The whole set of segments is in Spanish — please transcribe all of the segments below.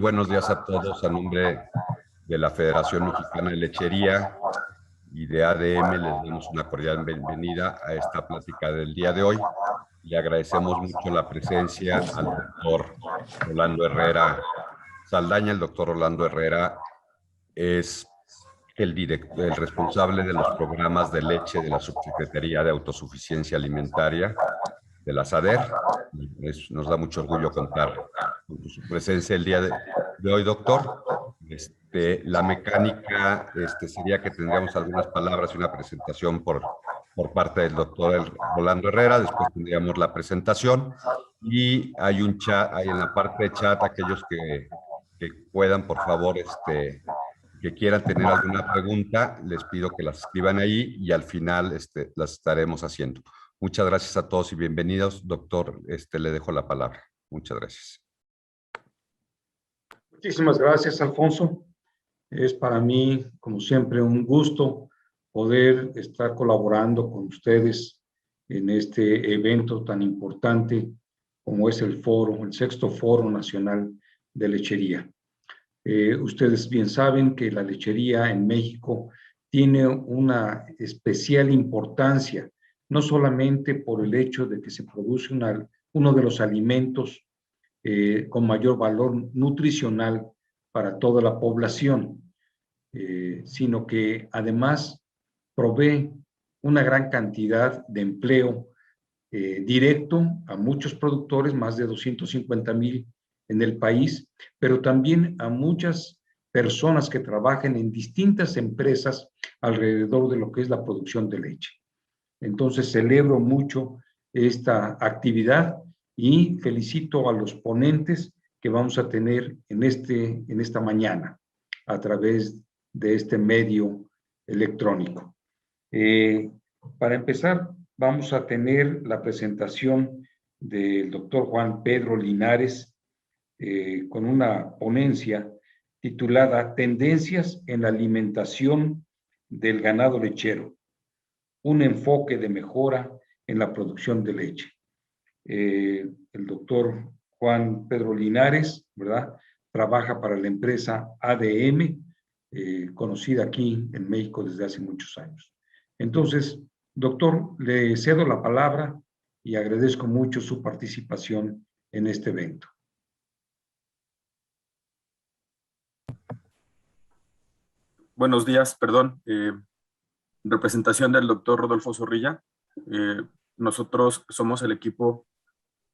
buenos días a todos. A nombre de la Federación Mexicana de Lechería y de ADM les damos una cordial bienvenida a esta plática del día de hoy. Le agradecemos mucho la presencia al doctor Rolando Herrera Saldaña. El doctor Rolando Herrera es el responsable de los programas de leche de la Subsecretaría de Autosuficiencia Alimentaria de la SADER. Nos da mucho orgullo contar con su presencia el día de hoy, doctor. La mecánica sería que tendríamos algunas palabras y una presentación por parte del doctor Rolando Herrera. Después tendríamos la presentación y hay un chat, hay en la parte de chat aquellos que puedan, por favor, que quieran tener alguna pregunta, les pido que las escriban ahí y al final las estaremos haciendo. Muchas gracias a todos y bienvenidos. Doctor, le dejo la palabra. Muchas gracias. Muchísimas gracias, Alfonso. Es para mí, como siempre, un gusto poder estar colaborando con ustedes en este evento tan importante como es el foro, el 6º Foro Nacional de Lechería. Ustedes bien saben que la lechería en México tiene una especial importancia, no solamente por el hecho de que se produce uno de los alimentos con mayor valor nutricional para toda la población, sino que además provee una gran cantidad de empleo directo a muchos productores, más de 250,000 en el país, pero también a muchas personas que trabajan en distintas empresas alrededor de lo que es la producción de leche. Entonces, celebro mucho esta actividad y felicito a los ponentes que vamos a tener en esta mañana a través de este medio electrónico. Para empezar, vamos a tener la presentación del doctor Juan Pedro Linares con una ponencia titulada Tendencias en la alimentación del ganado lechero, un enfoque de mejora en la producción de leche. El doctor Juan Pedro Linares, ¿verdad?, trabaja para la empresa ADM, conocida aquí en México desde hace muchos años. Entonces, doctor, le cedo la palabra y agradezco mucho su participación en este evento. Buenos días, perdón. Representación del doctor Rodolfo Zorrilla. Nosotros somos el equipo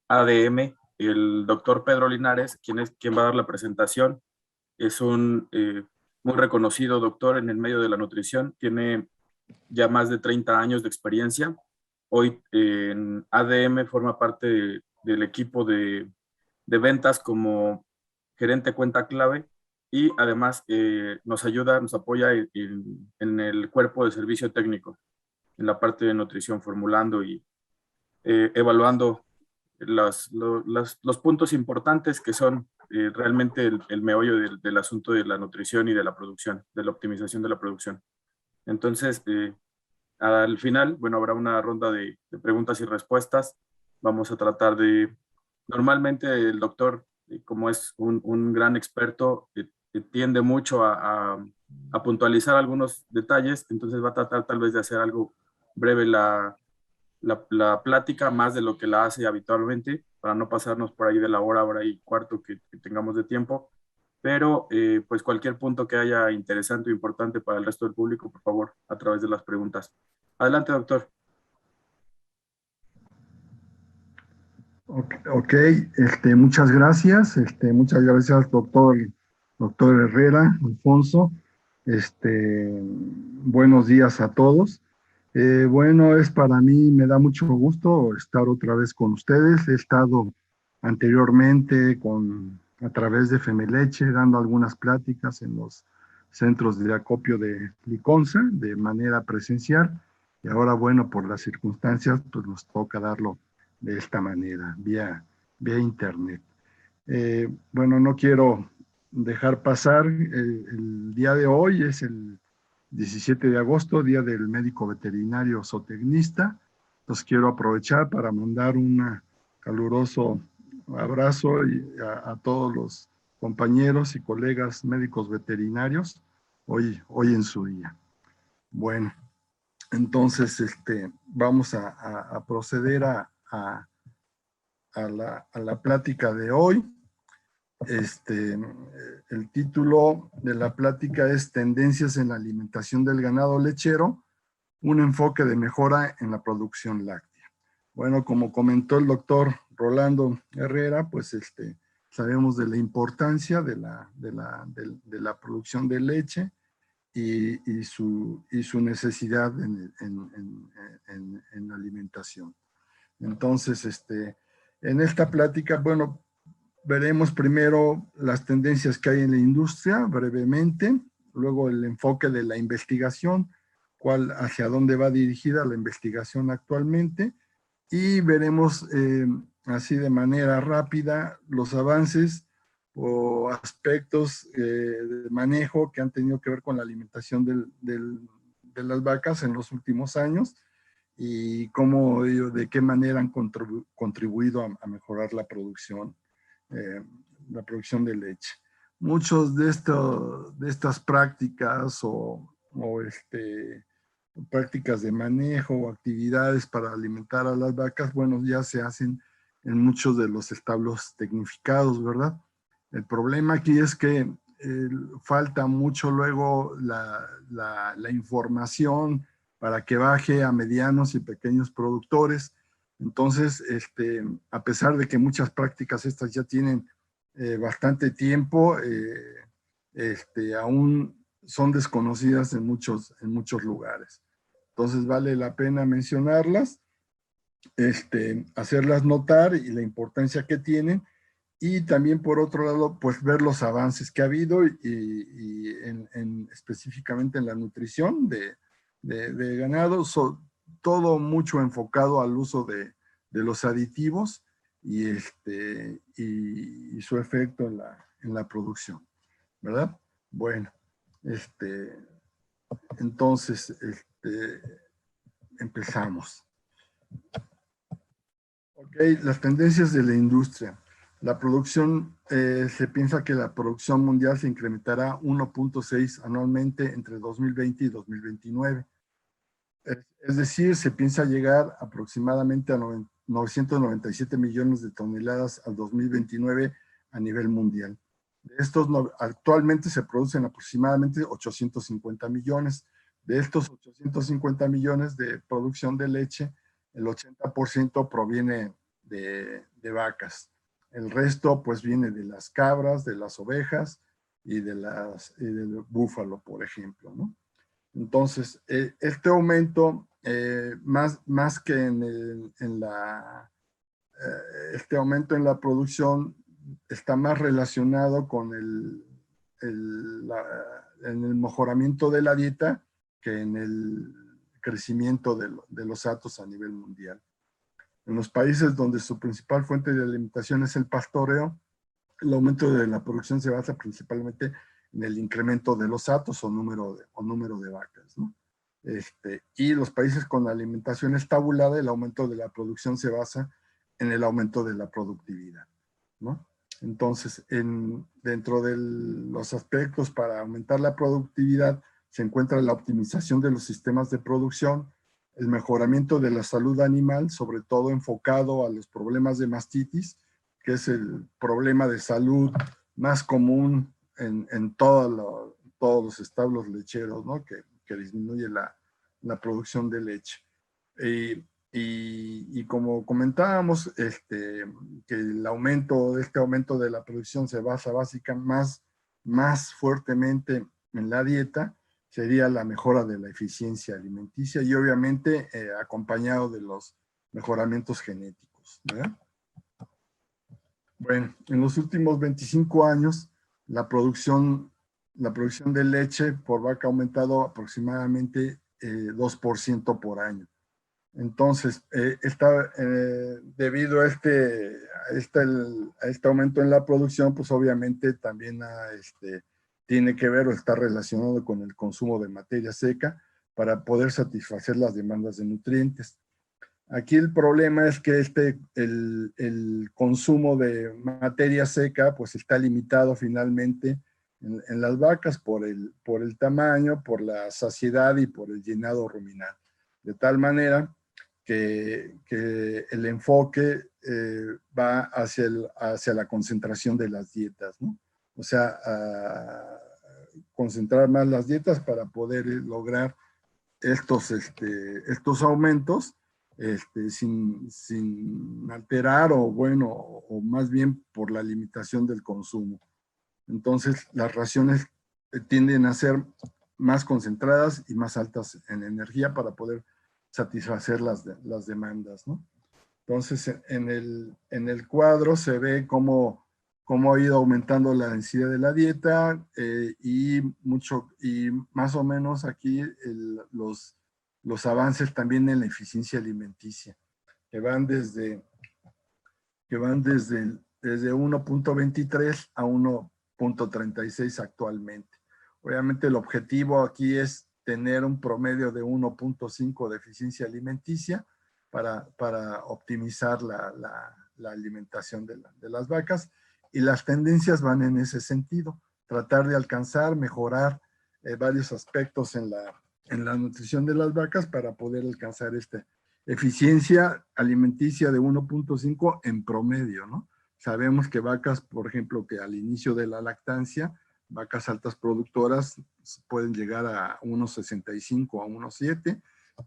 ADM. El doctor Pedro Linares, quien va a dar la presentación, es un muy reconocido doctor en el medio de la nutrición. Tiene ya más de 30 años de experiencia. Hoy en ADM forma parte del equipo de ventas como gerente cuenta clave y además nos ayuda, nos apoya en el cuerpo de servicio técnico, en la parte de nutrición, formulando y evaluando los puntos importantes que son realmente el meollo del asunto de la nutrición y de la producción, de la optimización de la producción. Entonces, al final, bueno, habrá una ronda de preguntas y respuestas. Vamos a tratar de, normalmente el doctor, como es un gran experto, tiende mucho a puntualizar algunos detalles, entonces va a tratar tal vez de hacer algo breve la plática, más de lo que la hace habitualmente, para no pasarnos por ahí de la hora y cuarto que tengamos de tiempo, pero pues cualquier punto que haya interesante o importante para el resto del público, por favor, a través de las preguntas. Adelante, doctor. Ok, muchas gracias, doctor Herrera, Alfonso. Buenos días a todos. Bueno, para mí me da mucho gusto estar otra vez con ustedes. He estado anteriormente a través de Femeleche dando algunas pláticas en los centros de acopio de Liconza de manera presencial y ahora, bueno, por las circunstancias, pues nos toca darlo de esta manera, vía internet. Bueno, no quiero dejar pasar, el día de hoy es el 17 de agosto, Día del Médico Veterinario Zootecnista. Entonces quiero aprovechar para mandar un caluroso abrazo a todos los compañeros y colegas médicos veterinarios hoy en su día. Bueno, entonces vamos a proceder a la plática de hoy. El título de la plática es Tendencias en la alimentación del ganado lechero, un enfoque de mejora en la producción láctea. Bueno, como comentó el doctor Rolando Herrera, pues sabemos de la importancia de la producción de leche y su necesidad en la alimentación. Entonces, en esta plática, bueno, veremos primero las tendencias que hay en la industria, brevemente, luego el enfoque de la investigación, hacia dónde va dirigida la investigación actualmente, y veremos así de manera rápida los avances o aspectos de manejo que han tenido que ver con la alimentación de las vacas en los últimos años y cómo, de qué manera han contribuido a mejorar la producción de leche. Muchos de estas prácticas o prácticas de manejo o actividades para alimentar a las vacas, bueno, ya se hacen en muchos de los establos tecnificados, ¿verdad? El problema aquí es que falta mucho luego la información para que baje a medianos y pequeños productores. Entonces, a pesar de que muchas prácticas estas ya tienen bastante tiempo, aún son desconocidas en muchos lugares. Entonces vale la pena mencionarlas, hacerlas notar y la importancia que tienen, y también por otro lado, pues ver los avances que ha habido y específicamente en la nutrición de ganado, todo mucho enfocado al uso de los aditivos y su efecto en la producción, ¿verdad? Bueno, entonces, empezamos. Ok, las tendencias de la industria. La producción, se piensa que la producción mundial se incrementará 1.6 anualmente entre 2020 y 2029. Es decir, se piensa llegar aproximadamente a 997 millones de toneladas al 2029 a nivel mundial. De estos, actualmente se producen aproximadamente 850 millones. De estos 850 millones de producción de leche, el 80% proviene de vacas. El resto, pues, viene de las cabras, de las ovejas y del búfalo, por ejemplo, ¿no? Entonces, este aumento, más que este aumento en la producción, está más relacionado con en el mejoramiento de la dieta que en el crecimiento de los hatos a nivel mundial. En los países donde su principal fuente de alimentación es el pastoreo, el aumento de la producción se basa principalmente en el incremento de los hatos o número de vacas, ¿no? Y los países con alimentación estabulada, el aumento de la producción se basa en el aumento de la productividad, ¿no? Entonces, dentro de los aspectos para aumentar la productividad se encuentra la optimización de los sistemas de producción, el mejoramiento de la salud animal, sobre todo enfocado a los problemas de mastitis, que es el problema de salud más común en todos los establos lecheros, ¿no? Que disminuye la producción de leche. Y como comentábamos, que el aumento de la producción se basa básicamente más fuertemente en la dieta, sería la mejora de la eficiencia alimenticia y obviamente acompañado de los mejoramientos genéticos, ¿verdad? Bueno, en los últimos 25 años, la producción de leche por vaca ha aumentado aproximadamente 2% por año. Entonces, debido a este aumento en la producción, pues obviamente también tiene que ver o está relacionado con el consumo de materia seca para poder satisfacer las demandas de nutrientes. Aquí el problema es que el consumo de materia seca pues está limitado finalmente en las vacas por el tamaño, por la saciedad y por el llenado ruminal. De tal manera que el enfoque va hacia la concentración de las dietas, ¿no? O sea, concentrar más las dietas para poder lograr estos aumentos sin alterar o más bien por la limitación del consumo. Entonces, las raciones tienden a ser más concentradas y más altas en energía para poder satisfacer las demandas, ¿no? Entonces, en el cuadro se ve cómo ha ido aumentando la densidad de la dieta y más o menos aquí los avances también en la eficiencia alimenticia, que van desde 1.23 a 1.36 actualmente. Obviamente el objetivo aquí es tener un promedio de 1.5 de eficiencia alimenticia para optimizar la alimentación de las vacas, y las tendencias van en ese sentido, tratar de alcanzar, mejorar varios aspectos en la nutrición de las vacas para poder alcanzar esta eficiencia alimenticia de 1.5 en promedio, ¿no? Sabemos que vacas, por ejemplo, que al inicio de la lactancia, vacas altas productoras pueden llegar a 1.65 a 1.7,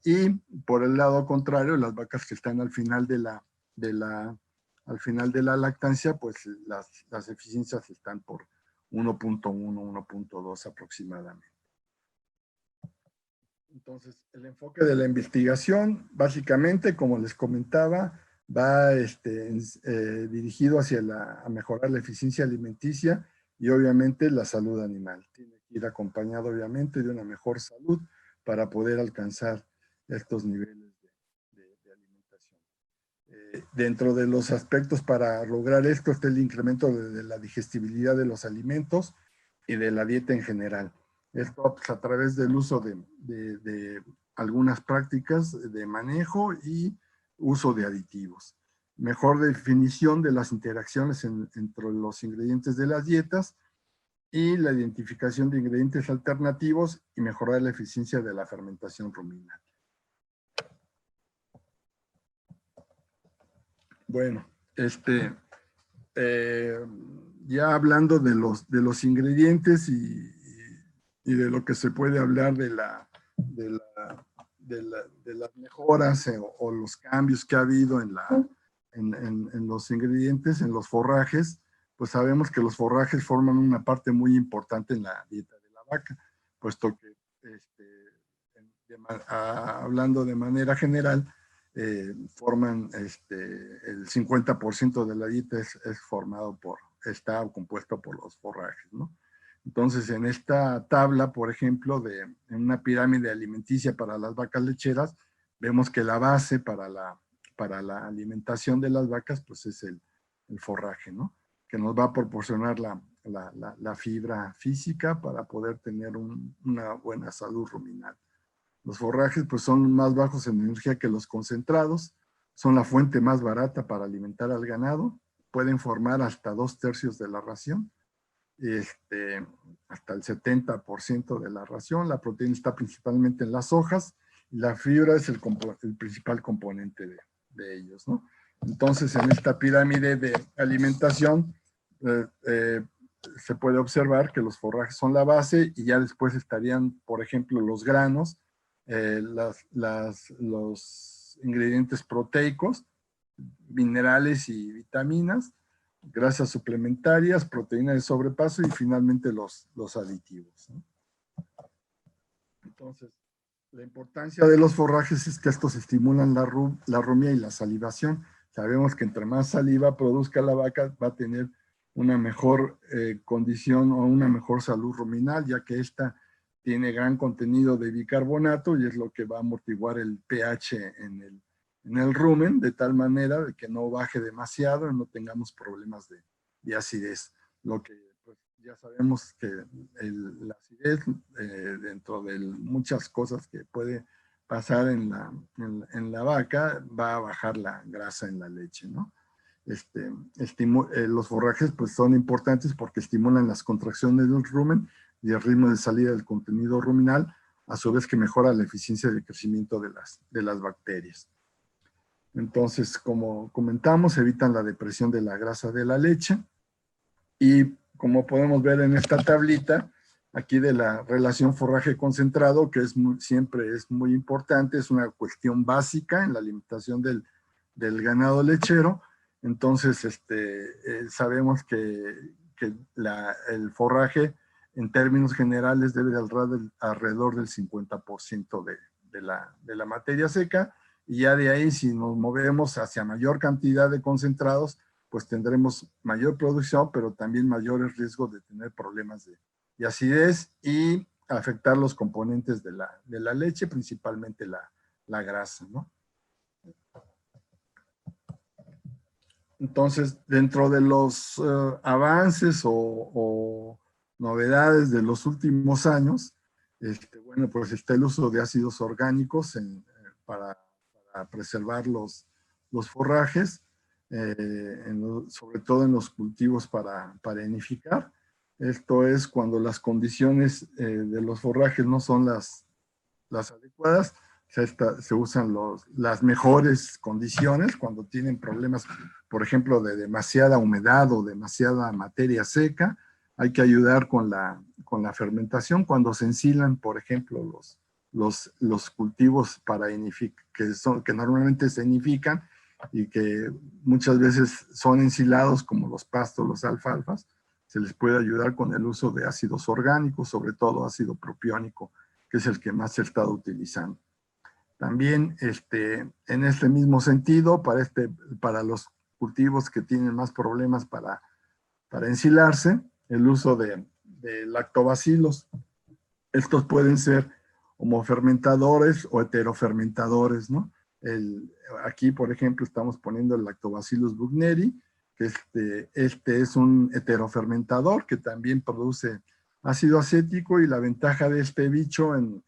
y por el lado contrario, las vacas que están al final de la lactancia, pues las eficiencias están por 1.1, 1.2 aproximadamente. Entonces, el enfoque de la investigación, básicamente, como les comentaba, va dirigido hacia a mejorar la eficiencia alimenticia y obviamente la salud animal. Tiene que ir acompañado obviamente de una mejor salud para poder alcanzar estos niveles de alimentación. Dentro de los aspectos para lograr esto está el incremento de la digestibilidad de los alimentos y de la dieta en general. Esto pues, a través del uso de algunas prácticas de manejo y uso de aditivos. Mejor definición de las interacciones entre los ingredientes de las dietas y la identificación de ingredientes alternativos y mejorar la eficiencia de la fermentación ruminal. Bueno, ya hablando de los ingredientes y de lo que se puede hablar de las mejoras o los cambios que ha habido en los ingredientes, en los forrajes, pues sabemos que los forrajes forman una parte muy importante en la dieta de la vaca, puesto que, hablando de manera general, forman el 50% de la dieta está compuesto por los forrajes, ¿no? Entonces, en esta tabla, por ejemplo, en una pirámide alimenticia para las vacas lecheras, vemos que la base para la alimentación de las vacas, pues es el forraje, ¿no? Que nos va a proporcionar la fibra física para poder tener una buena salud ruminal. Los forrajes, pues, son más bajos en energía que los concentrados, son la fuente más barata para alimentar al ganado, pueden formar hasta 2/3 de la ración, hasta el 70% de la ración. La proteína está principalmente en las hojas y la fibra es el principal componente de ellos, ¿no? Entonces, en esta pirámide de alimentación se puede observar que los forrajes son la base y ya después estarían, por ejemplo, los granos, los ingredientes proteicos, minerales y vitaminas, grasas suplementarias, proteínas de sobrepaso y finalmente los aditivos, ¿no? Entonces, la importancia de los forrajes es que estos estimulan la rumia y la salivación. Sabemos que entre más saliva produzca la vaca, va a tener una mejor condición o una mejor salud ruminal, ya que esta tiene gran contenido de bicarbonato y es lo que va a amortiguar el pH en el rumen, de tal manera de que no baje demasiado y no tengamos problemas de acidez. Lo que pues, ya sabemos que la acidez, dentro de muchas cosas que puede pasar en la vaca, va a bajar la grasa en la leche, ¿no? Los forrajes pues son importantes porque estimulan las contracciones del rumen y el ritmo de salida del contenido ruminal, a su vez que mejora la eficiencia de crecimiento de las bacterias. Entonces, como comentamos, evitan la depresión de la grasa de la leche y como podemos ver en esta tablita, aquí de la relación forraje concentrado, que siempre es muy importante, es una cuestión básica en la alimentación del ganado lechero. Entonces, sabemos que el forraje, en términos generales, debe de alrededor del 50% de la materia seca, y ya de ahí, si nos movemos hacia mayor cantidad de concentrados, pues tendremos mayor producción, pero también mayores riesgos de tener problemas de acidez y afectar los componentes de la leche, principalmente la grasa, ¿no? Entonces, dentro de los avances o novedades de los últimos años, bueno, pues está el uso de ácidos orgánicos para preservar los forrajes, sobre todo en los cultivos para enificar. Esto es cuando las condiciones de los forrajes no son las adecuadas. Se usan las mejores condiciones cuando tienen problemas, por ejemplo, de demasiada humedad o demasiada materia seca. Hay que ayudar con la fermentación. Cuando se ensilan, por ejemplo, los cultivos para que normalmente se enifican y que muchas veces son ensilados, como los pastos, los alfalfas, se les puede ayudar con el uso de ácidos orgánicos, sobre todo ácido propiónico, que es el que más se ha estado utilizando. También en este mismo sentido, para los cultivos que tienen más problemas para ensilarse, el uso de lactobacilos. Estos pueden ser homofermentadores o heterofermentadores, ¿no? Aquí, por ejemplo, estamos poniendo el Lactobacillus buchneri, que este es un heterofermentador que también produce ácido acético, y la ventaja de este bicho al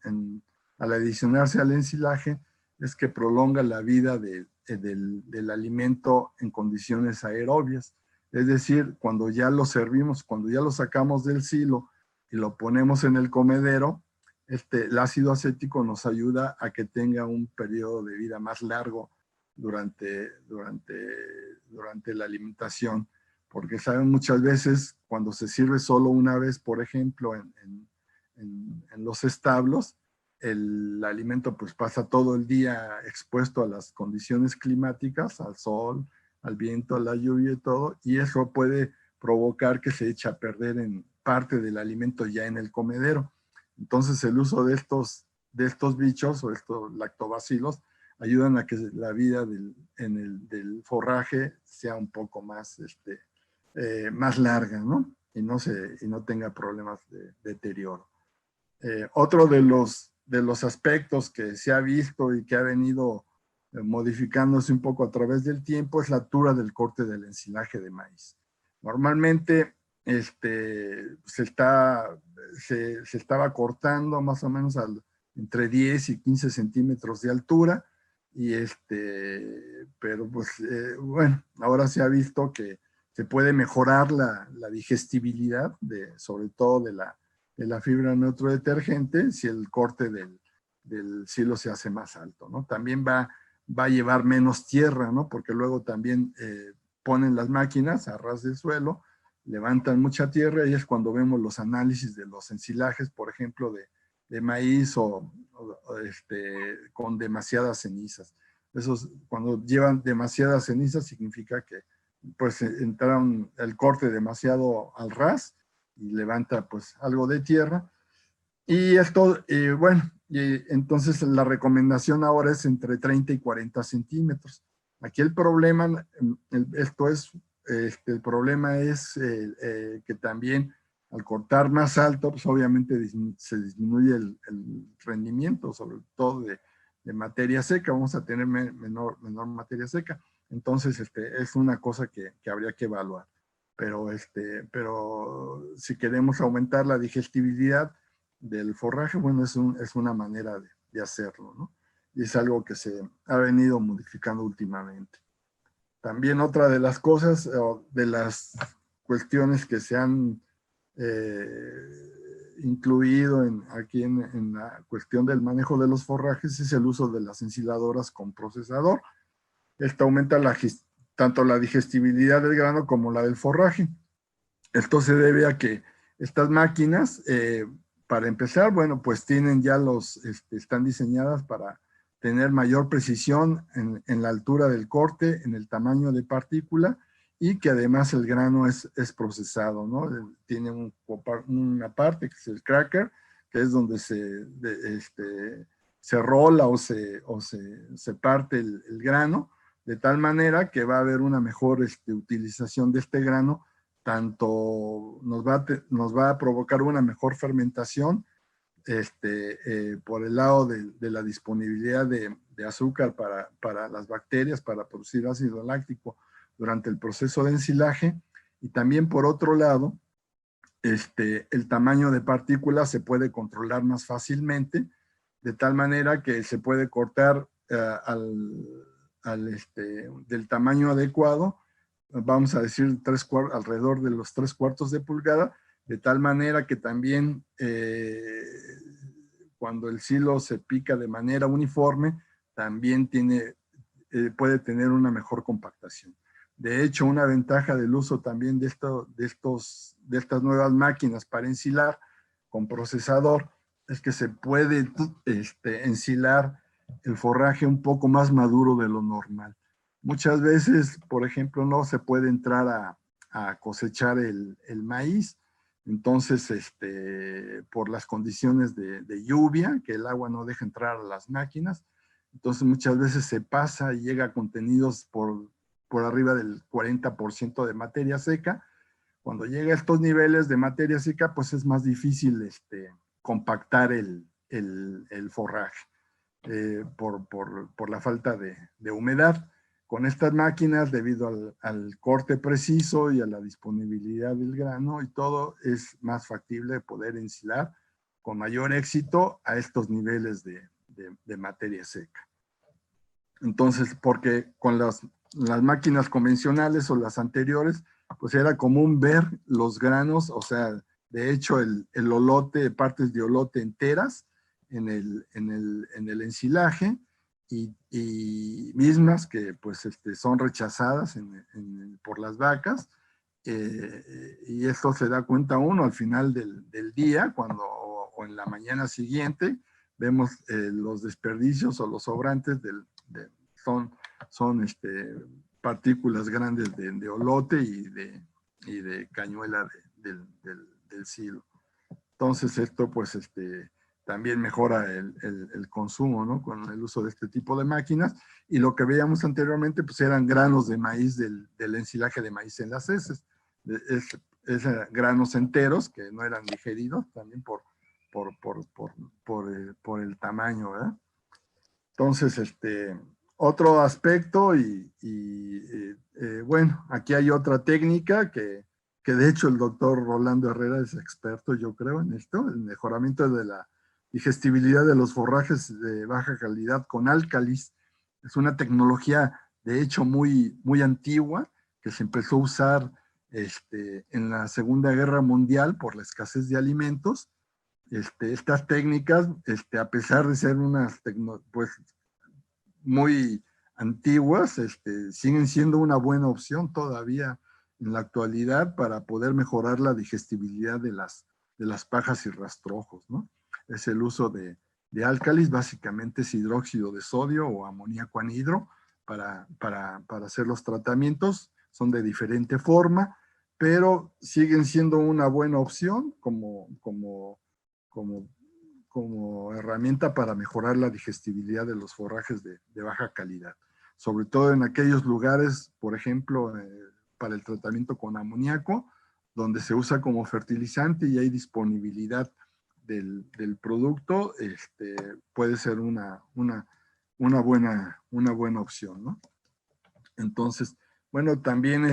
adicionarse al ensilaje es que prolonga la vida del alimento en condiciones aerobias. Es decir, cuando ya lo servimos, cuando ya lo sacamos del silo y lo ponemos en el comedero, el ácido acético nos ayuda a que tenga un periodo de vida más largo durante la alimentación, porque saben, muchas veces cuando se sirve solo una vez, por ejemplo, en los establos, el alimento pues pasa todo el día expuesto a las condiciones climáticas, al sol, al viento, a la lluvia y todo, y eso puede provocar que se eche a perder en parte del alimento ya en el comedero. Entonces el uso de estos bichos o estos lactobacilos ayudan a que la vida del forraje sea un poco más, más larga, ¿no? Y no tenga problemas de deterioro. Otro de los aspectos que se ha visto y que ha venido modificándose un poco a través del tiempo es la altura del corte del ensilaje de maíz. Normalmente se estaba cortando más o menos entre 10 y 15 centímetros de altura, pero pues bueno, ahora se ha visto que se puede mejorar la digestibilidad, sobre todo de la fibra neutrodetergente, si el corte del silo se hace más alto, ¿no? También va a llevar menos tierra, ¿no? Porque luego también ponen las máquinas a ras del suelo, levantan mucha tierra, y es cuando vemos los análisis de los ensilajes, por ejemplo, de maíz o con demasiadas cenizas. Cuando llevan demasiadas cenizas significa que pues entraron el corte demasiado al ras y levanta pues algo de tierra. Y esto, bueno, entonces la recomendación ahora es entre 30 y 40 centímetros. Aquí el problema, el problema es que también al cortar más alto, pues obviamente se disminuye el rendimiento, sobre todo de materia seca. Vamos a tener menor materia seca. Entonces, es una cosa que habría que evaluar. Pero si queremos aumentar la digestibilidad del forraje, bueno, es una manera de hacerlo, ¿no? y es algo que se ha venido modificando últimamente. También otra de las cosas, de las cuestiones que se han incluido aquí en la cuestión del manejo de los forrajes es el uso de las ensiladoras con procesador. Esto aumenta tanto la digestibilidad del grano como la del forraje. Esto se debe a que estas máquinas, para empezar, bueno, pues tienen ya están diseñadas para tener mayor precisión en la altura del corte, en el tamaño de partícula, y que además el grano es procesado, ¿no? Tiene una parte que es el cracker, que es donde se rola o se parte el grano, de tal manera que va a haber una mejor utilización de este grano, tanto nos va a provocar una mejor fermentación, por el lado de la disponibilidad de azúcar para las bacterias, para producir ácido láctico durante el proceso de ensilaje, y también por otro lado, el tamaño de partículas se puede controlar más fácilmente, de tal manera que se puede cortar del tamaño adecuado, vamos a decir alrededor de los 3/4 de pulgada, de tal manera que también cuando el silo se pica de manera uniforme, también puede tener una mejor compactación. De hecho, una ventaja del uso también de estas nuevas máquinas para ensilar con procesador es que se puede ensilar el forraje un poco más maduro de lo normal. Muchas veces, por ejemplo, no se puede entrar a cosechar el maíz, entonces por las condiciones de lluvia, que el agua no deja entrar a las máquinas, entonces muchas veces se pasa y llega a contenidos por arriba del 40% de materia seca. Cuando llega a estos niveles de materia seca, pues es más difícil compactar el forraje por la falta de humedad. Con estas máquinas, debido al corte preciso y a la disponibilidad del grano y todo, es más factible poder ensilar con mayor éxito a estos niveles de materia seca. Entonces, porque con las máquinas convencionales o las anteriores, pues era común ver los granos, o sea, de hecho el olote, partes de olote enteras en el ensilaje, y mismas que pues son rechazadas por las vacas, y esto se da cuenta uno al final del día, o en la mañana siguiente, vemos los desperdicios o los sobrantes son partículas grandes de olote y de cañuela del silo. Entonces esto pues también mejora el consumo, ¿no? Con el uso de este tipo de máquinas, y lo que veíamos anteriormente pues eran granos de maíz del ensilaje de maíz en las heces, granos enteros que no eran digeridos también por el tamaño, ¿verdad? Entonces, otro aspecto, bueno, aquí hay otra técnica que de hecho el doctor Rolando Herrera es experto, yo creo, en esto, el mejoramiento de la digestibilidad de los forrajes de baja calidad con álcalis. Es una tecnología, de hecho, muy, muy antigua, que se empezó a usar en la Segunda Guerra Mundial por la escasez de alimentos. Estas técnicas, a pesar de ser unas pues muy antiguas, siguen siendo una buena opción todavía en la actualidad para poder mejorar la digestibilidad de las pajas y rastrojos, ¿no? Es el uso de álcalis, básicamente es hidróxido de sodio o amoníaco anhidro para hacer los tratamientos. Son de diferente forma, pero siguen siendo una buena opción como herramienta para mejorar la digestibilidad de los forrajes de baja calidad, sobre todo en aquellos lugares, por ejemplo, para el tratamiento con amoníaco, donde se usa como fertilizante y hay disponibilidad del producto, puede ser una buena opción, ¿no? Entonces, bueno, también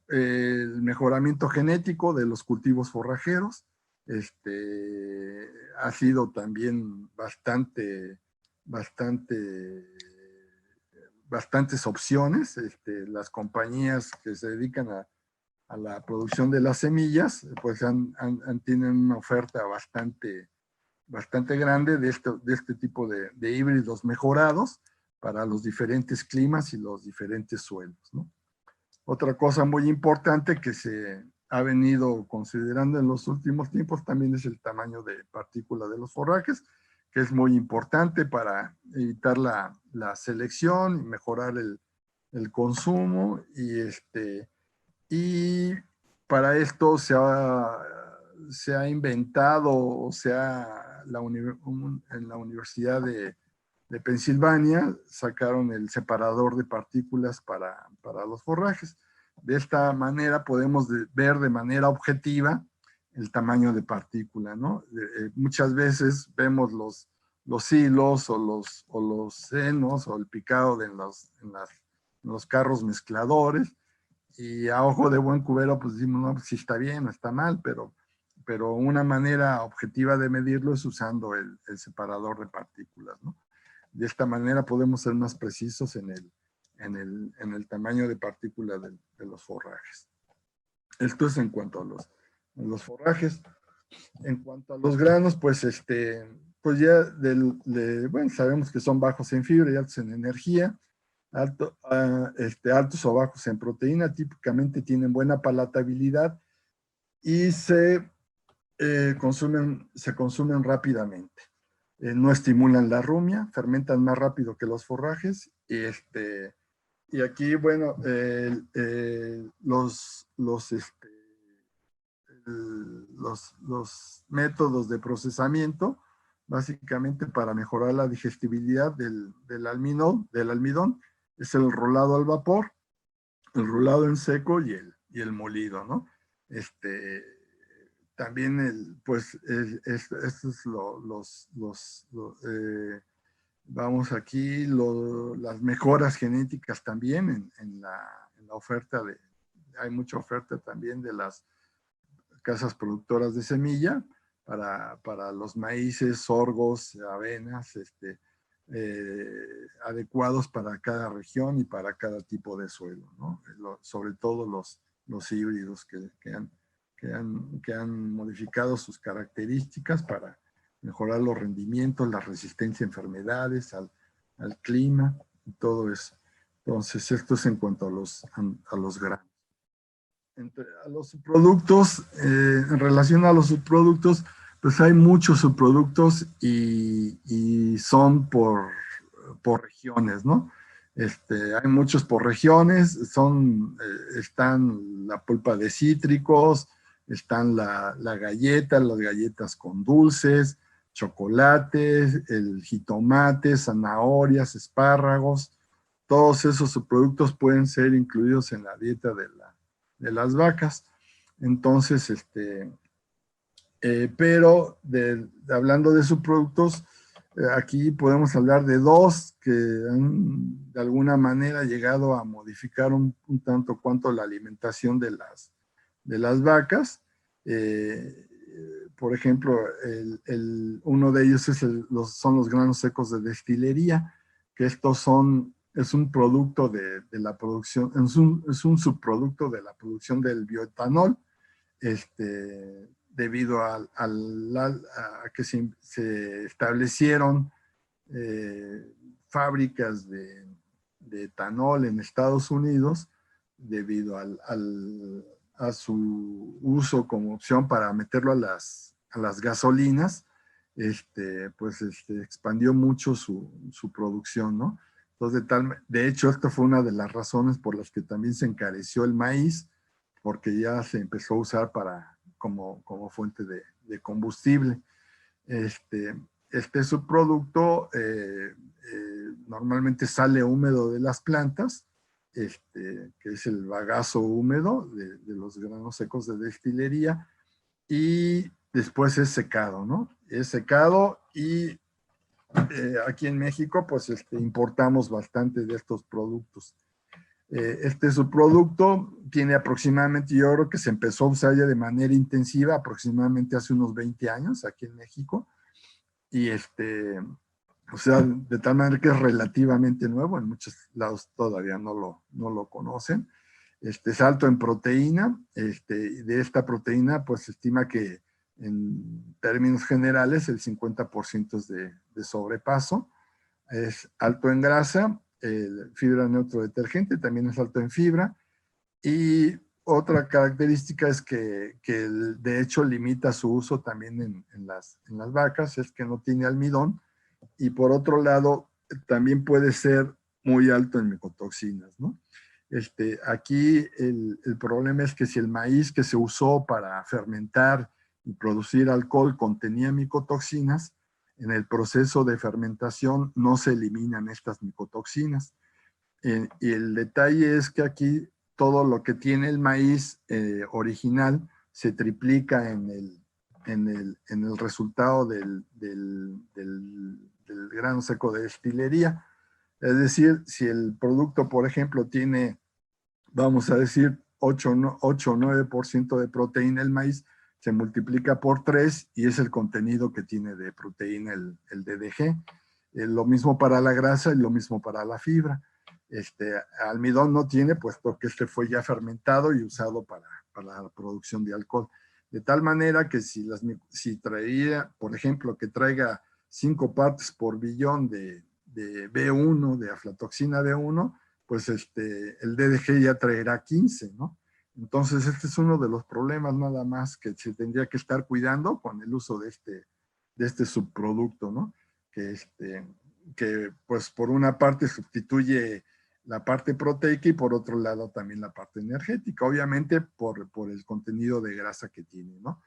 el mejoramiento genético de los cultivos forrajeros, ha sido también bastante bastantes opciones. Las compañías que se dedican a la producción de las semillas, pues tienen una oferta bastante grande de este tipo de híbridos mejorados para los diferentes climas y los diferentes suelos, ¿no? Otra cosa muy importante que se ha venido considerando en los últimos tiempos también es el tamaño de partícula de los forrajes, que es muy importante para evitar la selección y mejorar el consumo. Y para esto se ha inventado, o sea, en la Universidad de Pensilvania sacaron el separador de partículas para los forrajes. De esta manera podemos ver de manera objetiva el tamaño de partícula, ¿no? Muchas veces vemos los hilos o los senos o el picado en los carros mezcladores, y a ojo de buen cubero pues decimos, no, pues sí está bien, no está mal, pero una manera objetiva de medirlo es usando el separador de partículas, ¿no? De esta manera podemos ser más precisos en el tamaño de partícula de los forrajes. Esto es en cuanto a los forrajes. En cuanto a los granos, pues pues ya bueno, sabemos que son bajos en fibra y altos en energía, altos o bajos en proteína, típicamente tienen buena palatabilidad y se consumen rápidamente. No estimulan la rumia, fermentan más rápido que los forrajes, y aquí, bueno, los métodos de procesamiento, básicamente para mejorar la digestibilidad del almidón, es el rolado al vapor, el rolado en seco y el molido, ¿no? También, pues, estos vamos aquí, las mejoras genéticas también en la oferta hay mucha oferta también de las casas productoras de semilla para los maíces, sorgos, avenas, adecuados para cada región y para cada tipo de suelo, ¿no? Sobre todo los híbridos que han modificado sus características para mejorar los rendimientos, la resistencia a enfermedades, al clima y todo eso. Entonces, esto es en cuanto a los granos. A los subproductos, en relación a los subproductos, pues hay muchos subproductos y son por regiones, ¿no? Hay muchos por regiones, están la pulpa de cítricos, están las galletas con dulces, chocolates, el jitomate, zanahorias, espárragos. Todos esos subproductos pueden ser incluidos en la dieta de las vacas. Entonces, pero hablando de subproductos, aquí podemos hablar de dos que han de alguna manera llegado a modificar un tanto cuanto la alimentación de las vacas. Por ejemplo, uno de ellos son los granos secos de destilería, que estos es un producto de la producción, es un subproducto de la producción del bioetanol, debido a que se establecieron fábricas de etanol en Estados Unidos, debido a su uso como opción para meterlo a las gasolinas, pues expandió mucho su producción, ¿no? Entonces, de hecho, esta fue una de las razones por las que también se encareció el maíz, porque ya se empezó a usar como fuente de combustible. Este subproducto normalmente sale húmedo de las plantas, que es el bagazo húmedo de los granos secos de destilería, y después es secado, ¿no? Es secado y aquí en México pues importamos bastante de estos productos. Este subproducto tiene aproximadamente, yo creo que se empezó a usar ya de manera intensiva aproximadamente hace unos 20 años aquí en México, y O sea, de tal manera que es relativamente nuevo, en muchos lados todavía no lo conocen. Es alto en proteína, de esta proteína pues se estima que en términos generales el 50% es de sobrepaso. Es alto en grasa, fibra neutro detergente, también es alto en fibra. Y otra característica es que de hecho limita su uso también en las vacas, es que no tiene almidón. Y por otro lado, también puede ser muy alto en micotoxinas, ¿no? Aquí el problema es que si el maíz que se usó para fermentar y producir alcohol contenía micotoxinas, en el proceso de fermentación no se eliminan estas micotoxinas. Y el detalle es que aquí todo lo que tiene el maíz original se triplica en el resultado del grano seco de destilería. Es decir, si el producto, por ejemplo, tiene, vamos a decir, 8 o 9% de proteína el maíz, se multiplica por 3 y es el contenido que tiene de proteína el DDG. Lo mismo para la grasa y lo mismo para la fibra. Almidón no tiene, puesto que fue ya fermentado y usado para la producción de alcohol. De tal manera que si traía, por ejemplo, que traiga 5 partes por billón de B1, de aflatoxina B1, pues el DDG ya traerá 15, ¿no? Entonces este es uno de los problemas nada más que se tendría que estar cuidando con el uso de este subproducto, ¿no? Que pues por una parte sustituye la parte proteica y por otro lado también la parte energética, obviamente por el contenido de grasa que tiene, ¿no?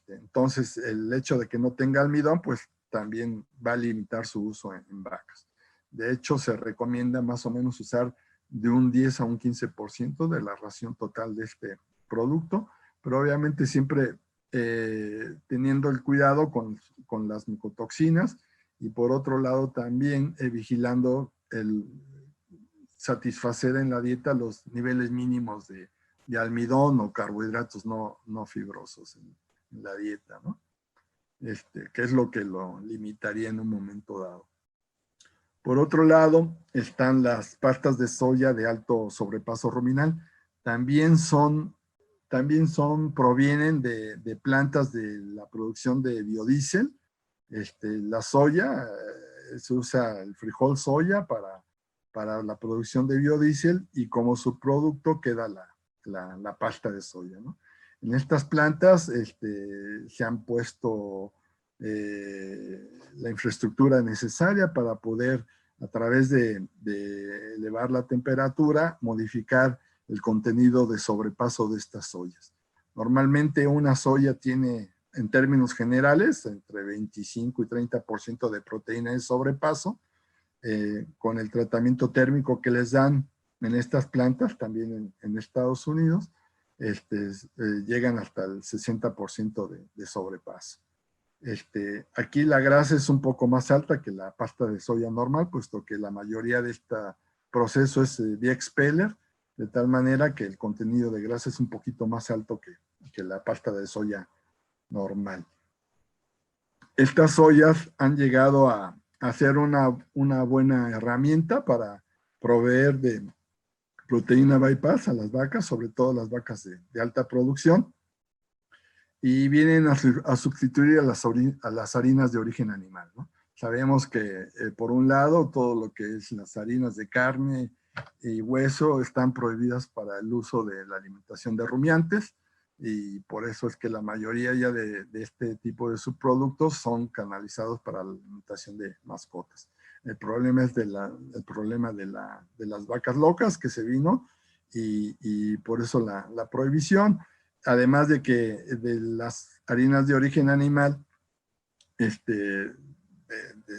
Entonces el hecho de que no tenga almidón pues también va a limitar su uso en vacas. De hecho se recomienda más o menos usar de un 10 a un 15% de la ración total de este producto, pero obviamente siempre teniendo el cuidado con las micotoxinas y por otro lado también vigilando el satisfacer en la dieta los niveles mínimos de almidón o carbohidratos no fibrosos en la dieta, ¿no? Que es lo que lo limitaría en un momento dado. Por otro lado, están las pastas de soya de alto sobrepaso ruminal. Provienen de plantas de la producción de biodiesel. La soya, se usa el frijol soya para la producción de biodiesel y como subproducto queda la pasta de soya, ¿no? En estas plantas se han puesto la infraestructura necesaria para poder, a través de elevar la temperatura, modificar el contenido de sobrepaso de estas soyas. Normalmente una soya tiene, en términos generales, entre 25 y 30% de proteína de sobrepaso. Con el tratamiento térmico que les dan en estas plantas, también en Estados Unidos, llegan hasta el 60% de sobrepaso. Aquí la grasa es un poco más alta que la pasta de soya normal, puesto que la mayoría de este proceso es vía expeller, de tal manera que el contenido de grasa es un poquito más alto que la pasta de soya normal. Estas soyas han llegado a ser una buena herramienta para proveer de proteína bypass a las vacas, sobre todo las vacas de alta producción, y vienen a sustituir a las harinas de origen animal, ¿no? Sabemos que, por un lado, todo lo que es las harinas de carne y hueso están prohibidas para el uso de la alimentación de rumiantes, y por eso es que la mayoría ya de este tipo de subproductos son canalizados para la alimentación de mascotas. El problema es el problema de las vacas locas que se vino, y por eso la prohibición. Además de que de las harinas de origen animal,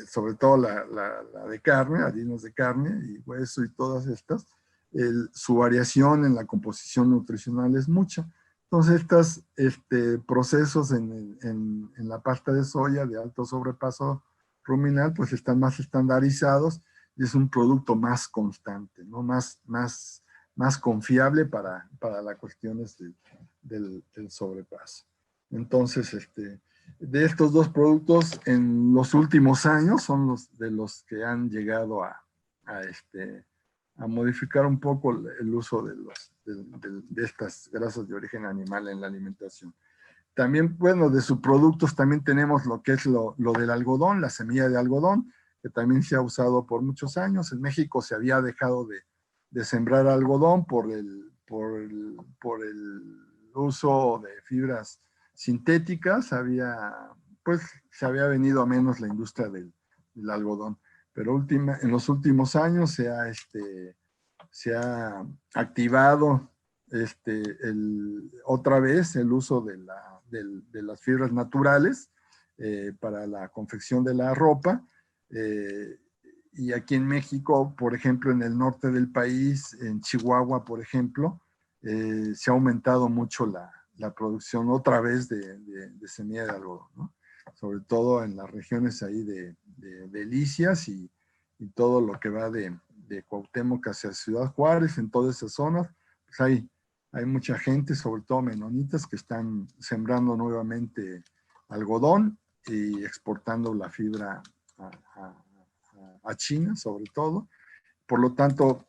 sobre todo la de carne, harinas de carne y hueso y todas estas, su variación en la composición nutricional es mucha. Entonces, estos procesos en la pasta de soya de alto sobrepaso ruminal, pues están más estandarizados y es un producto más constante, ¿no? Más confiable para las cuestiones del sobrepaso. Entonces, de estos dos productos en los últimos años son los que han llegado a modificar un poco el uso de estas grasas de origen animal en la alimentación. También, bueno, de subproductos también tenemos lo que es lo del algodón, la semilla de algodón, que también se ha usado por muchos años. En México se había dejado de sembrar algodón por el uso de fibras sintéticas, se había venido a menos la industria del algodón. Pero en los últimos años se ha activado otra vez el uso de las fibras naturales para la confección de la ropa. Y aquí en México, por ejemplo, en el norte del país, en Chihuahua, por ejemplo, se ha aumentado mucho la producción otra vez de semilla de algodón, ¿no? Sobre todo en las regiones ahí de Delicias y todo lo que va de Cuauhtémoc hacia Ciudad Juárez, en todas esas zonas, pues hay mucha gente, sobre todo menonitas, que están sembrando nuevamente algodón y exportando la fibra a China, sobre todo. Por lo tanto,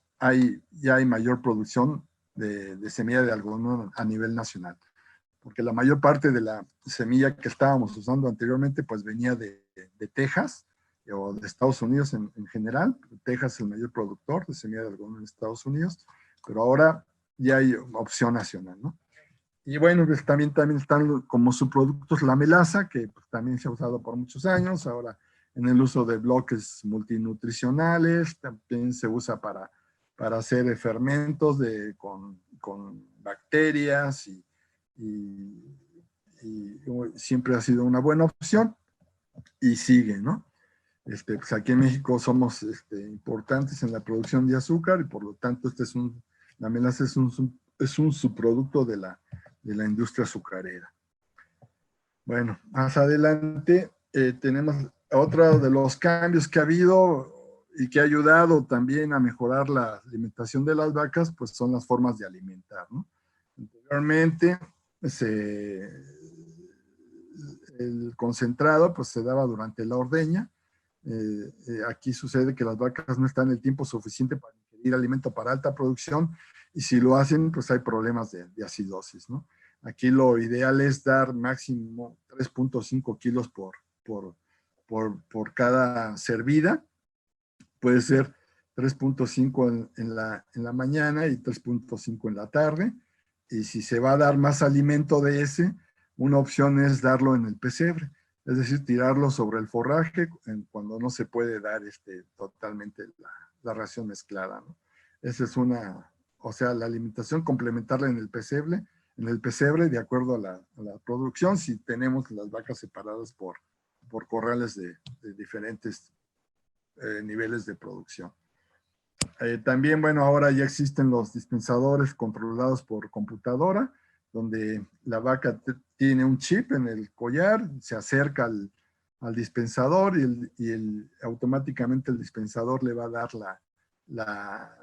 ya hay mayor producción de semilla de algodón a nivel nacional, porque la mayor parte de la semilla que estábamos usando anteriormente pues venía de Texas o de Estados Unidos en general. Texas es el mayor productor de semilla de algodón en Estados Unidos, pero ahora ya hay opción nacional, ¿no? Y bueno, pues también están como subproductos la melaza, que pues, también se ha usado por muchos años. Ahora en el uso de bloques multinutricionales, también se usa para hacer fermentos con bacterias y siempre ha sido una buena opción y sigue, ¿no? Pues aquí en México somos importantes en la producción de azúcar y por lo tanto la melaza es un subproducto de la industria azucarera. Bueno, más adelante tenemos otro de los cambios que ha habido y que ha ayudado también a mejorar la alimentación de las vacas, pues son las formas de alimentar, ¿no? Anteriormente el concentrado pues se daba durante la ordeña. Aquí sucede que las vacas no están el tiempo suficiente para ingerir alimento para alta producción y si lo hacen pues hay problemas de acidosis, ¿no? Aquí lo ideal es dar máximo 3.5 kilos por cada servida. Puede ser 3.5 en la mañana y 3.5 en la tarde. Y si se va a dar más alimento de ese, una opción es darlo en el pesebre. Es decir, tirarlo sobre el forraje cuando no se puede dar totalmente la ración mezclada, ¿no? Esa es la alimentación, complementarla en el pesebre de acuerdo a la producción, si tenemos las vacas separadas por corrales de diferentes niveles de producción. También, bueno, ahora ya existen los dispensadores controlados por computadora, donde la vaca tiene un chip en el collar, se acerca al dispensador y automáticamente el dispensador le va a dar la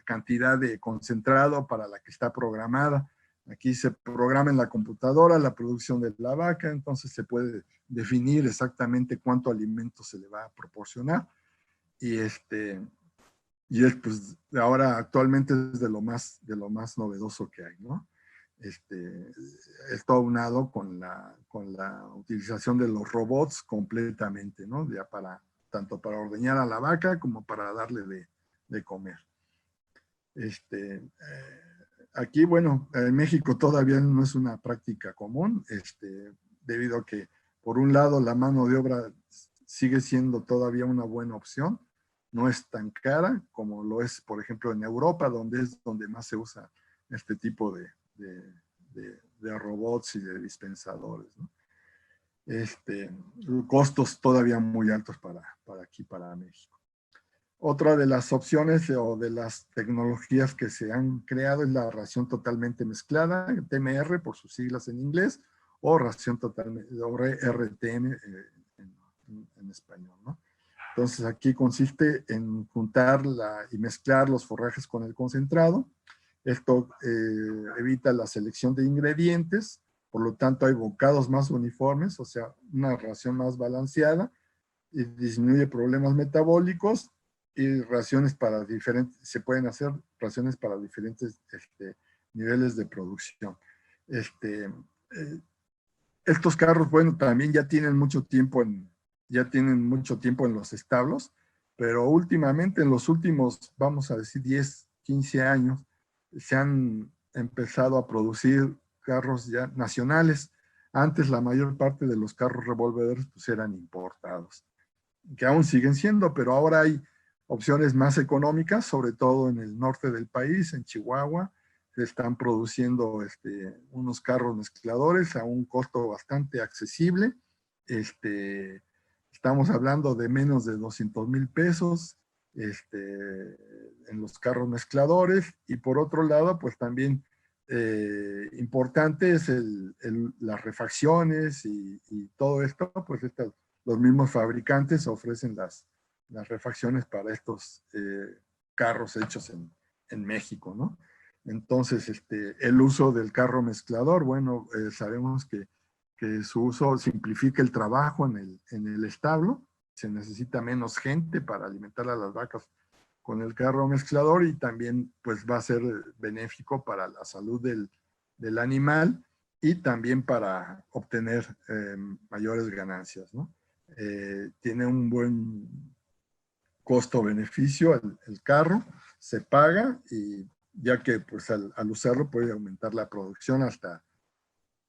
cantidad de concentrado para la que está programada. Aquí se programa en la computadora la producción de la vaca, entonces se puede definir exactamente cuánto alimento se le va a proporcionar. Y pues ahora actualmente es de lo más novedoso que hay, ¿no? Esto aunado con la utilización de los robots completamente, ¿no? Ya tanto para ordeñar a la vaca como para darle de comer. Aquí, bueno, en México todavía no es una práctica común, debido a que, por un lado, la mano de obra sigue siendo todavía una buena opción, no es tan cara como lo es, por ejemplo, en Europa, donde más se usa este tipo de robots y de dispensadores, ¿no? Costos todavía muy altos para aquí, para México. Otra de las opciones o de las tecnologías que se han creado es la ración totalmente mezclada, TMR por sus siglas en inglés, o ración totalmente, o RTM en español, ¿no? Entonces aquí consiste en juntar y mezclar los forrajes con el concentrado. Esto evita la selección de ingredientes por lo tanto hay bocados más uniformes, o sea, una ración más balanceada, y disminuye problemas metabólicos, y raciones para diferentes, se pueden hacer raciones para diferentes niveles de producción. Estos carros, bueno, también ya tienen mucho tiempo en los establos, pero últimamente, en los últimos, vamos a decir, 10, 15 años, se han empezado a producir carros ya nacionales. Antes la mayor parte de los carros revolvedores pues eran importados, que aún siguen siendo, pero ahora hay opciones más económicas, sobre todo en el norte del país, en Chihuahua. Se están produciendo unos carros mezcladores a un costo bastante accesible. Estamos hablando de menos de 200,000 pesos en los carros mezcladores. Y por otro lado, pues también importante es las refacciones y todo esto, pues los mismos fabricantes ofrecen las refacciones para estos carros hechos en México, ¿no? Entonces, el uso del carro mezclador, bueno, sabemos que su uso simplifica el trabajo en el establo, se necesita menos gente para alimentar a las vacas con el carro mezclador, y también pues va a ser benéfico para la salud del animal, y también para obtener mayores ganancias, ¿no? Tiene un buen costo-beneficio el carro, se paga, y ya que pues al usarlo puede aumentar la producción hasta,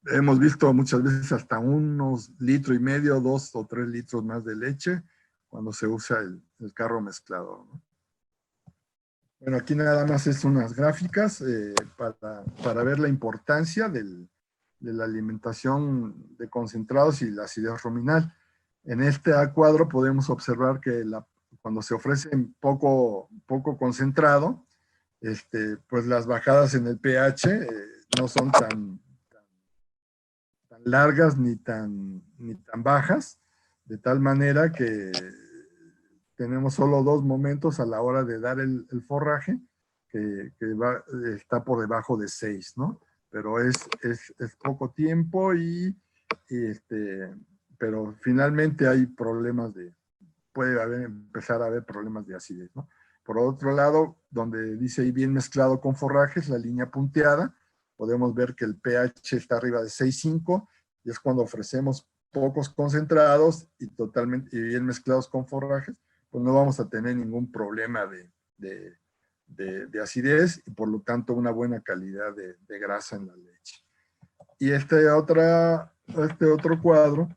hemos visto muchas veces hasta unos 1,5 litros, 2 o 3 litros más de leche cuando se usa el carro mezclador, ¿no? Bueno, aquí nada más es unas gráficas para ver la importancia de la alimentación de concentrados y la acidez ruminal. En este cuadro podemos observar que cuando se ofrece poco concentrado, pues las bajadas en el pH no son tan largas ni tan bajas, de tal manera que tenemos solo 2 momentos a la hora de dar el forraje que está por debajo de 6, ¿no? Pero es poco tiempo pero finalmente hay problemas puede empezar a haber problemas de acidez, ¿no? Por otro lado, donde dice ahí bien mezclado con forrajes, la línea punteada, podemos ver que el pH está arriba de 6,5, y es cuando ofrecemos pocos concentrados y bien mezclados con forrajes, pues no vamos a tener ningún problema de acidez, y por lo tanto una buena calidad de grasa en la leche. Y este otro cuadro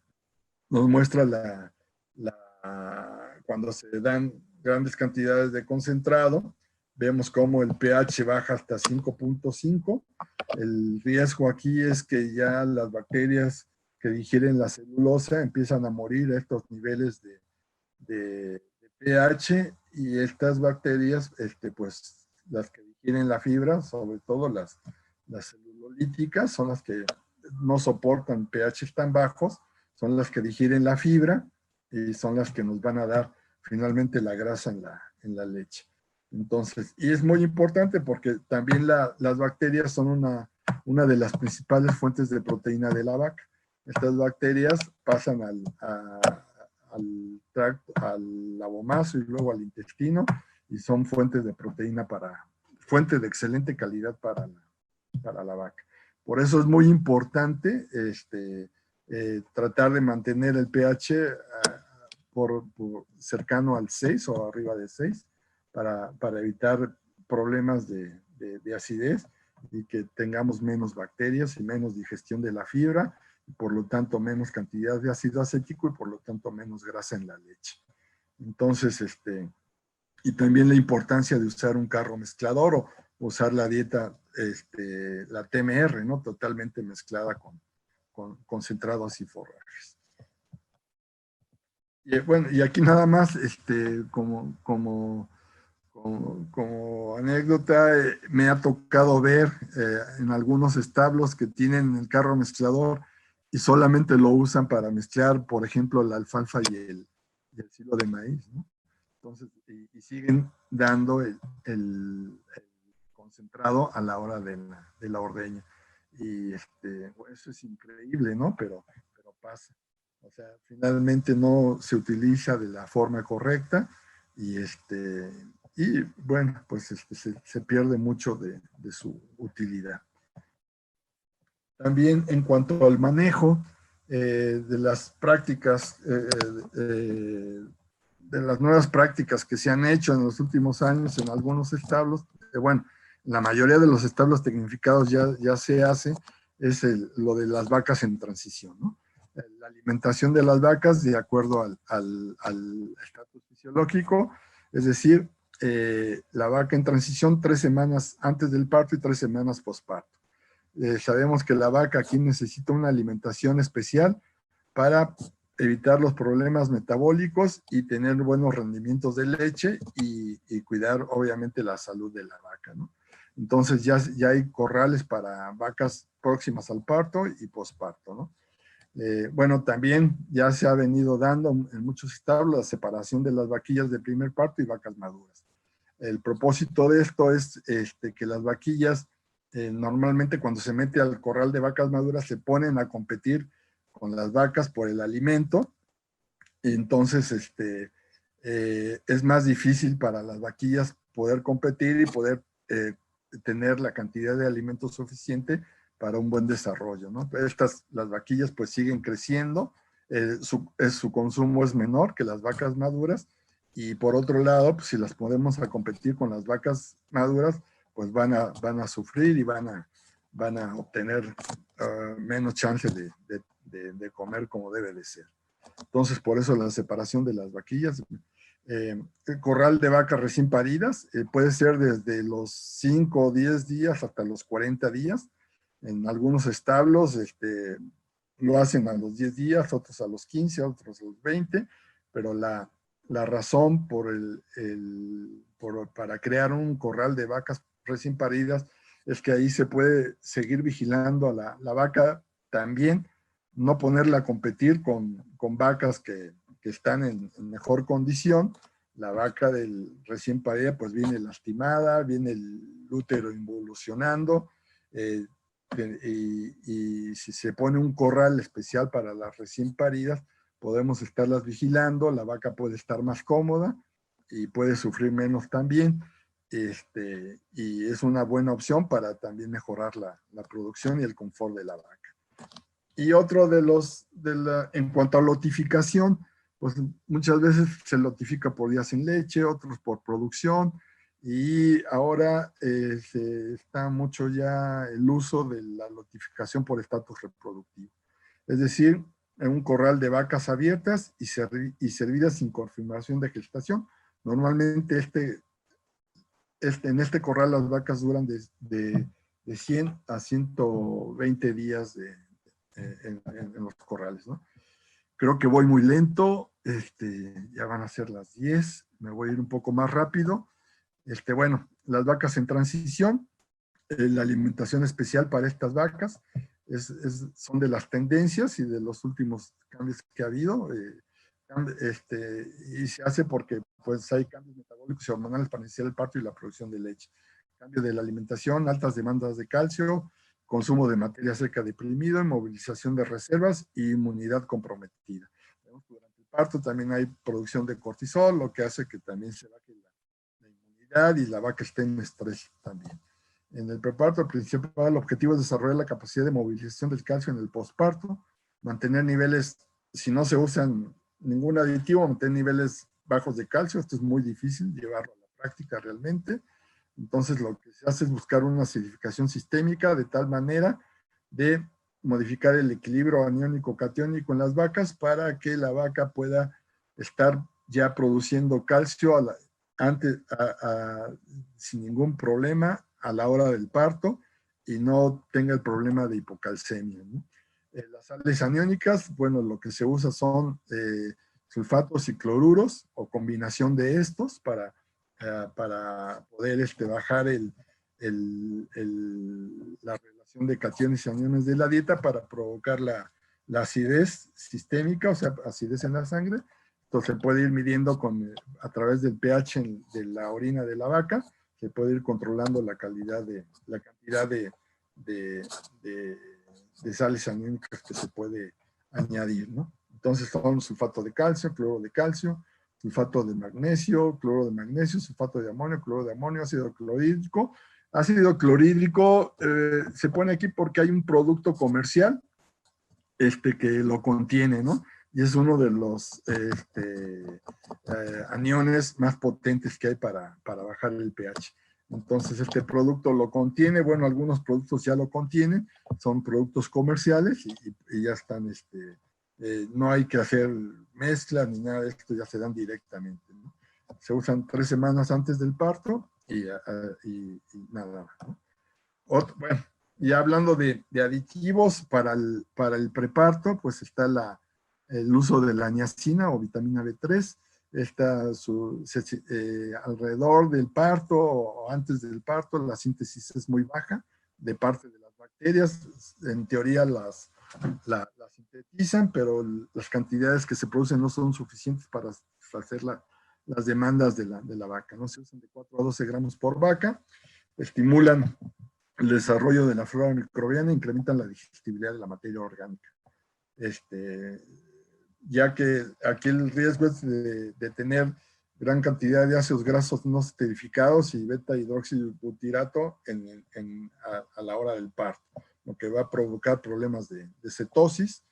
nos muestra cuando se dan grandes cantidades de concentrado, vemos cómo el pH baja hasta 5.5. El riesgo aquí es que ya las bacterias que digieren la celulosa empiezan a morir a estos niveles de pH, y estas bacterias, pues las que digieren la fibra, sobre todo las celulolíticas, son las que no soportan pH tan bajos, son las que digieren la fibra, y son las que nos van a dar finalmente la grasa en la leche. Entonces, y es muy importante porque también las bacterias son una de las principales fuentes de proteína de la vaca. Estas bacterias pasan al abomazo y luego al intestino, y son fuentes de proteína fuente de excelente calidad para la vaca. Por eso es muy importante tratar de mantener el pH cercano al 6 o arriba de 6 para evitar problemas de acidez, y que tengamos menos bacterias y menos digestión de la fibra, y por lo tanto menos cantidad de ácido acético, y por lo tanto menos grasa en la leche. Entonces, y también la importancia de usar un carro mezclador o usar la dieta, la TMR, ¿no? Totalmente mezclada con concentrados y forrajes. Y bueno, y aquí nada más, como anécdota, me ha tocado ver en algunos establos que tienen el carro mezclador y solamente lo usan para mezclar, por ejemplo, la alfalfa y el silo de maíz, ¿no? Entonces, y siguen dando el concentrado a la hora de la ordeña. Y bueno, eso es increíble, ¿no? Pero pasa. O sea, finalmente no se utiliza de la forma correcta y, y bueno, pues se pierde mucho de su utilidad. También en cuanto al manejo de las prácticas, de las nuevas prácticas que se han hecho en los últimos años en algunos establos, bueno, la mayoría de los establos tecnificados ya se hace, es lo de las vacas en transición, ¿no? La alimentación de las vacas de acuerdo al estatus fisiológico, es decir, la vaca en transición 3 semanas antes del parto y 3 semanas postparto. Sabemos que la vaca aquí necesita una alimentación especial para evitar los problemas metabólicos y tener buenos rendimientos de leche y cuidar obviamente la salud de la vaca, ¿no? Entonces ya hay corrales para vacas próximas al parto y posparto, ¿no? Bueno, también ya se ha venido dando en muchos establos la separación de las vaquillas de primer parto y vacas maduras. El propósito de esto es que las vaquillas normalmente cuando se mete al corral de vacas maduras se ponen a competir con las vacas por el alimento. Entonces, es más difícil para las vaquillas poder competir y poder tener la cantidad de alimento suficiente para un buen desarrollo, ¿no? Las vaquillas pues siguen creciendo, su consumo es menor que las vacas maduras y por otro lado, pues si las ponemos a competir con las vacas maduras, pues van a sufrir y van a obtener menos chance de comer como debe de ser. Entonces, por eso la separación de las vaquillas. El corral de vacas recién paridas puede ser desde los 5 o 10 días hasta los 40 días. En algunos establos lo hacen a los 10 días, otros a los 15, otros a los 20, pero la razón para crear un corral de vacas recién paridas es que ahí se puede seguir vigilando a la vaca también, no ponerla a competir con vacas que están en mejor condición. La vaca del recién parida pues viene lastimada, viene el útero involucionando, y si se pone un corral especial para las recién paridas, podemos estarlas vigilando, la vaca puede estar más cómoda y puede sufrir menos también, y es una buena opción para también mejorar la producción y el confort de la vaca. Y otro en cuanto a lotificación, pues muchas veces se lotifica por días sin leche, otros por producción, y ahora se está mucho ya el uso de la lotificación por estatus reproductivo. Es decir, en un corral de vacas abiertas y servidas sin confirmación de gestación. Normalmente en este corral las vacas duran de 100 a 120 días en los corrales, ¿no? Creo que voy muy lento, ya van a ser las 10, me voy a ir un poco más rápido. Bueno, las vacas en transición, la alimentación especial para estas vacas son de las tendencias y de los últimos cambios que ha habido, y se hace porque pues hay cambios metabólicos y hormonales para iniciar el parto y la producción de leche. Cambio de la alimentación, altas demandas de calcio, consumo de materia seca deprimido, inmovilización de reservas y inmunidad comprometida. Durante el parto también hay producción de cortisol, lo que hace que también se baje la inmunidad y la vaca esté en estrés también. En el preparto, el principal objetivo es desarrollar la capacidad de movilización del calcio en el posparto, mantener niveles, si no se usan ningún aditivo, mantener niveles bajos de calcio. Esto es muy difícil llevarlo a la práctica realmente. Entonces lo que se hace es buscar una acidificación sistémica de tal manera de modificar el equilibrio aniónico-catiónico en las vacas para que la vaca pueda estar ya produciendo calcio sin ningún problema a la hora del parto y no tenga el problema de hipocalcemia, ¿no? Las sales aniónicas, bueno, lo que se usa son sulfatos y cloruros o combinación de estos para poder bajar la relación de cationes y aniones de la dieta para provocar la acidez sistémica, o sea, acidez en la sangre. Entonces se puede ir midiendo a través del pH de la orina de la vaca, se puede ir controlando la cantidad de de, de, de sales aniónicas que se puede añadir, ¿no? Entonces son sulfato de calcio, cloro de calcio, sulfato de magnesio, cloro de magnesio, sulfato de amonio, cloro de amonio, ácido clorhídrico. Ácido clorhídrico se pone aquí porque hay un producto comercial que lo contiene, ¿no? Y es uno de los aniones más potentes que hay para bajar el pH. Entonces, este producto lo contiene, bueno, algunos productos ya lo contienen, son productos comerciales y ya están, no hay que hacer mezcla ni nada de esto, ya se dan directamente, ¿no? Se usan 3 semanas antes del parto y nada más, ¿no? Bueno, y hablando de aditivos para el preparto, pues está el uso de la niacina o vitamina B3, está alrededor del parto o antes del parto, la síntesis es muy baja de parte de las bacterias, en teoría la sintetizan, pero las cantidades que se producen no son suficientes para hacer las demandas de la vaca, ¿no? Se usan de 4 a 12 gramos por vaca, estimulan el desarrollo de la flora microbiana, incrementan la digestibilidad de la materia orgánica. Ya que aquí el riesgo es de tener gran cantidad de ácidos grasos no esterificados y beta hidroxibutirato a la hora del parto, lo que va a provocar problemas de cetosis.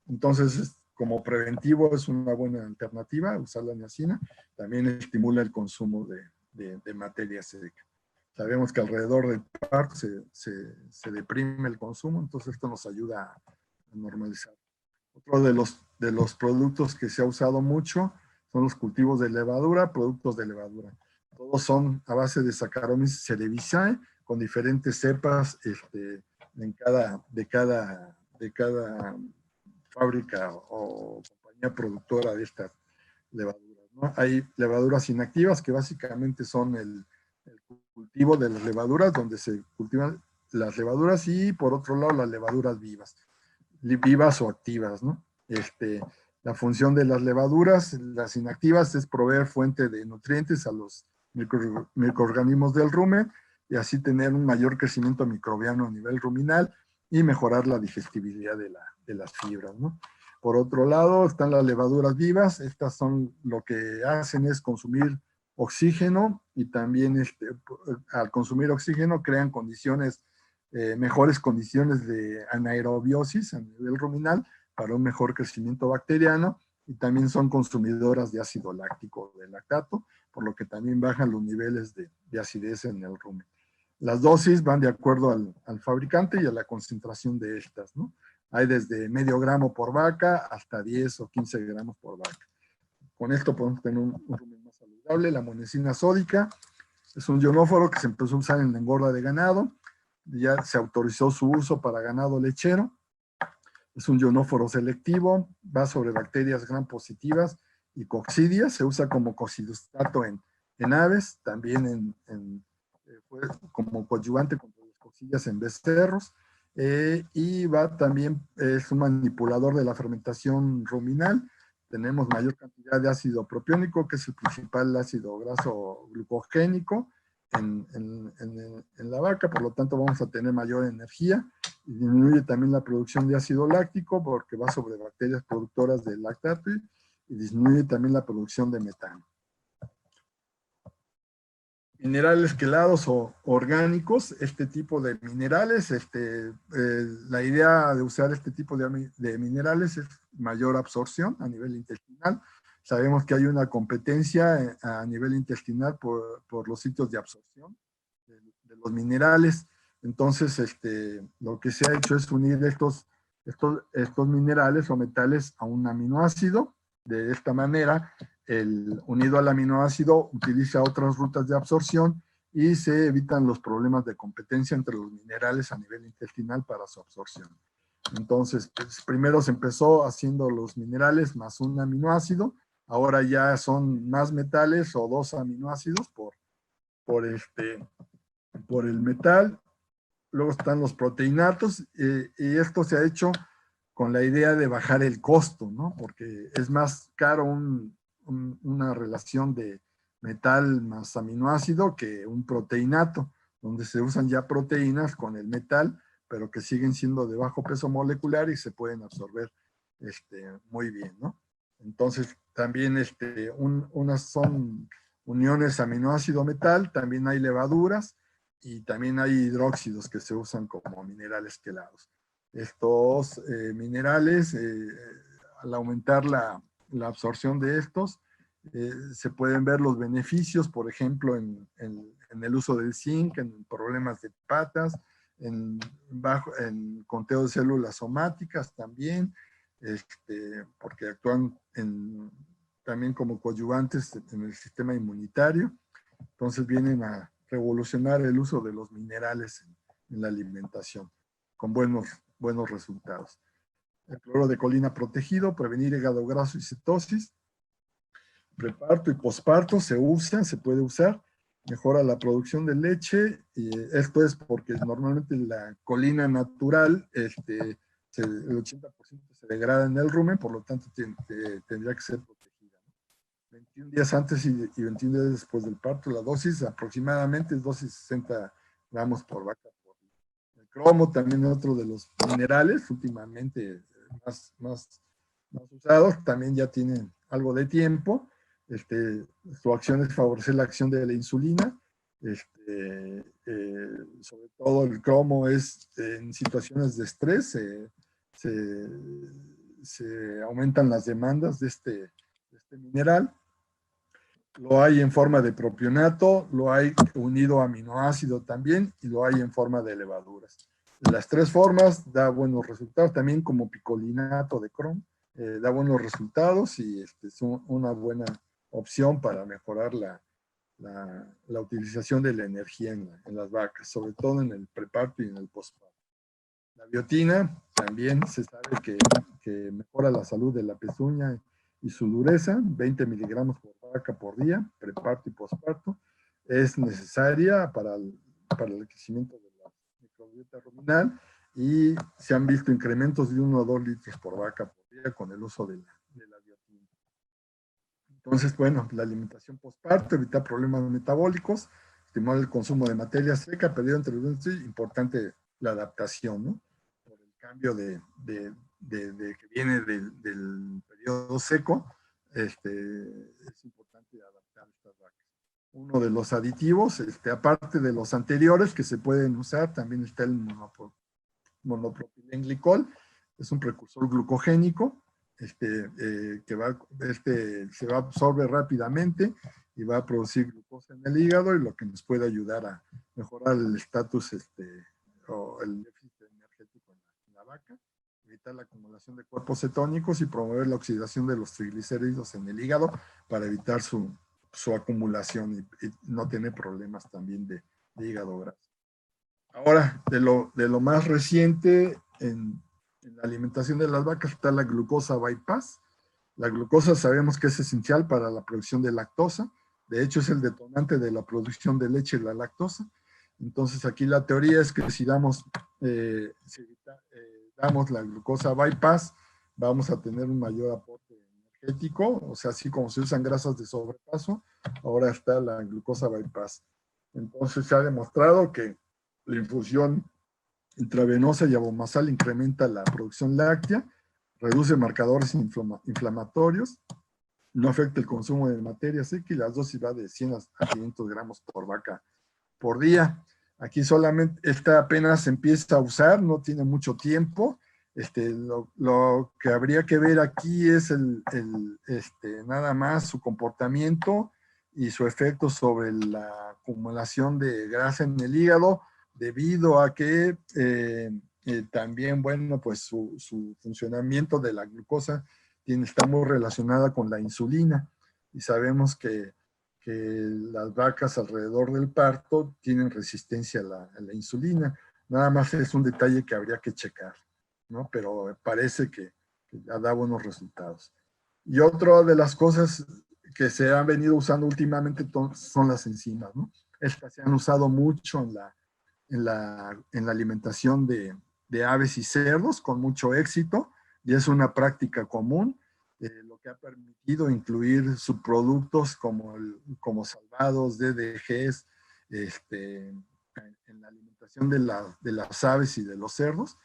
Entonces, como preventivo es una buena alternativa usar la niacina. También estimula el consumo de materia seca. Sabemos que alrededor del parto se deprime el consumo, entonces esto nos ayuda a normalizar. Otro de los productos que se ha usado mucho son los cultivos de levadura, productos de levadura. Todos son a base de Saccharomyces cerevisiae, con diferentes cepas de cada fábrica o compañía productora de estas levaduras, ¿no? Hay levaduras inactivas que básicamente son el cultivo de las levaduras, donde se cultivan las levaduras, y por otro lado las levaduras vivas o activas, ¿no? La función de las levaduras, las inactivas, es proveer fuente de nutrientes a los microorganismos del rumen y así tener un mayor crecimiento microbiano a nivel ruminal y mejorar la digestibilidad de las fibras, ¿no? Por otro lado están las levaduras vivas. Estas son, lo que hacen es consumir oxígeno y también al consumir oxígeno crean mejores condiciones de anaerobiosis a nivel ruminal para un mejor crecimiento bacteriano, y también son consumidoras de ácido láctico, de lactato, por lo que también bajan los niveles de acidez en el rumen. Las dosis van de acuerdo al fabricante y a la concentración de estas, ¿no? Hay desde medio gramo por vaca hasta 10 o 15 gramos por vaca. Con esto podemos tener un rumen más saludable. La monecina sódica es un ionóforo que se empezó a usar en la engorda de ganado. Ya se autorizó su uso para ganado lechero. Es un ionóforo selectivo, va sobre bacterias gram positivas y coccidias. Se usa como cocidostato en aves, también como coadyuvante contra las coccidias en becerros. Y también es un manipulador de la fermentación ruminal. Tenemos mayor cantidad de ácido propiónico, que es el principal ácido graso glucogénico en la vaca, por lo tanto vamos a tener mayor energía. Y disminuye también la producción de ácido láctico porque va sobre bacterias productoras de lactato, y disminuye también la producción de metano. Minerales quelados o orgánicos, este tipo de minerales, la idea de usar este tipo de minerales es mayor absorción a nivel intestinal. Sabemos que hay una competencia a nivel intestinal por los sitios de absorción de los minerales. Entonces, lo que se ha hecho es unir estos minerales o metales a un aminoácido. De esta manera, unido al aminoácido utiliza otras rutas de absorción y se evitan los problemas de competencia entre los minerales a nivel intestinal para su absorción. Entonces, pues, primero se empezó haciendo los minerales más un aminoácido, ahora ya son más metales o 2 aminoácidos por el metal. Luego están los proteinatos, y esto se ha hecho con la idea de bajar el costo, ¿no? Porque es más caro una relación de metal más aminoácido que un proteinato. donde se usan ya proteínas con el metal, pero que siguen siendo de bajo peso molecular y se pueden absorber muy bien, ¿no? Entonces, también unas son uniones aminoácido-metal, también hay levaduras y también hay hidróxidos que se usan como minerales quelados. Estos minerales, al aumentar la absorción de estos, se pueden ver los beneficios, por ejemplo, en el uso del zinc, en problemas de patas, en conteo de células somáticas también, porque actúan también como coadyuvantes en el sistema inmunitario. Entonces vienen a revolucionar el uso de los minerales en la alimentación, con buenos resultados. El cloro de colina protegido, prevenir hígado graso y cetosis. Preparto y posparto se puede usar, mejora la producción de leche, y esto es porque normalmente la colina natural, el 80% se degrada en el rumen, por lo tanto tendría que ser protegida. 21 días antes y 21 días después del parto, la dosis aproximadamente es dosis 60 gramos por vaca por día. El cromo también es otro de los minerales últimamente más usados, también ya tienen algo de tiempo. Su acción es favorecer la acción de la insulina. Sobre todo el cromo es en situaciones de estrés, se aumentan las demandas de este mineral. Lo hay en forma de propionato, lo hay unido a aminoácido también y lo hay en forma de levaduras. Las tres formas da buenos resultados, también como picolinato de cromo, da buenos resultados y es una buena opción para mejorar la utilización de la energía en las vacas, sobre todo en el preparto y en el posparto. La biotina también se sabe que mejora la salud de la pezuña y su dureza, 20 miligramos por vaca por día, preparto y posparto. Es necesaria para el crecimiento de la microbiota ruminal y se han visto incrementos de 1 o 2 litros por vaca por día con el uso de la biotina. Entonces, bueno, la alimentación posparto, evitar problemas metabólicos, estimular el consumo de materia seca, periodo entre los importante la adaptación, ¿no? Por el cambio que viene del periodo seco, es importante adaptar estas vacas. Uno de los aditivos, aparte de los anteriores que se pueden usar, también está el monopropilenglicol, es un precursor glucogénico, se va a absorber rápidamente y va a producir glucosa en el hígado, y lo que nos puede ayudar a mejorar el estatus o el déficit energético en la vaca, evitar la acumulación de cuerpos cetónicos y promover la oxidación de los triglicéridos en el hígado para evitar su acumulación y no tener problemas también de hígado graso. Ahora, de lo más reciente en la alimentación de las vacas está la glucosa bypass. La glucosa sabemos que es esencial para la producción de lactosa. De hecho, es el detonante de la producción de leche, la lactosa. Entonces, aquí la teoría es que si damos la glucosa bypass, vamos a tener un mayor aporte energético. O sea, así como se usan grasas de sobrepaso, ahora está la glucosa bypass. Entonces, se ha demostrado que la infusión intravenosa y abomasal incrementa la producción láctea, reduce marcadores inflamatorios, no afecta el consumo de materia seca y las dosis va de 100 a 500 gramos por vaca por día. Aquí solamente esta apenas empieza a usar, no tiene mucho tiempo. Lo que habría que ver aquí es nada más su comportamiento y su efecto sobre la acumulación de grasa en el hígado, debido a que también, bueno, pues su funcionamiento de la glucosa está muy relacionada con la insulina, y sabemos que las vacas alrededor del parto tienen resistencia a la insulina. Nada más es un detalle que habría que checar, ¿no? Pero parece que da buenos resultados. Y otra de las cosas que se han venido usando últimamente son las enzimas, ¿no? Estas se han usado mucho en la alimentación de aves y cerdos con mucho éxito, y es una práctica común, lo que ha permitido incluir subproductos como salvados, DDGs, en la alimentación de las aves y de los cerdos,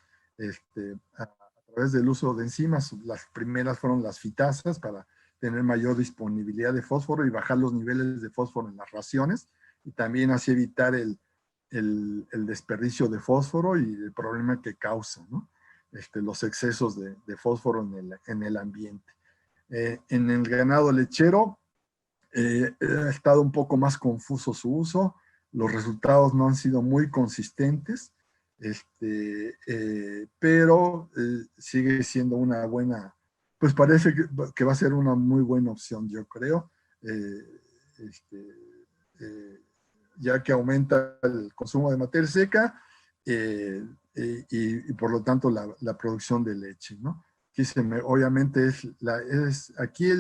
a través del uso de enzimas. Las primeras fueron las fitasas para tener mayor disponibilidad de fósforo y bajar los niveles de fósforo en las raciones, y también así evitar el desperdicio de fósforo y el problema que causa, ¿no? Los excesos de fósforo en el ambiente. En el ganado lechero ha estado un poco más confuso su uso, los resultados no han sido muy consistentes, pero sigue siendo una buena, pues parece que va a ser una muy buena opción, yo creo, ya que aumenta el consumo de materia seca y por lo tanto la producción de leche, ¿no? Obviamente aquí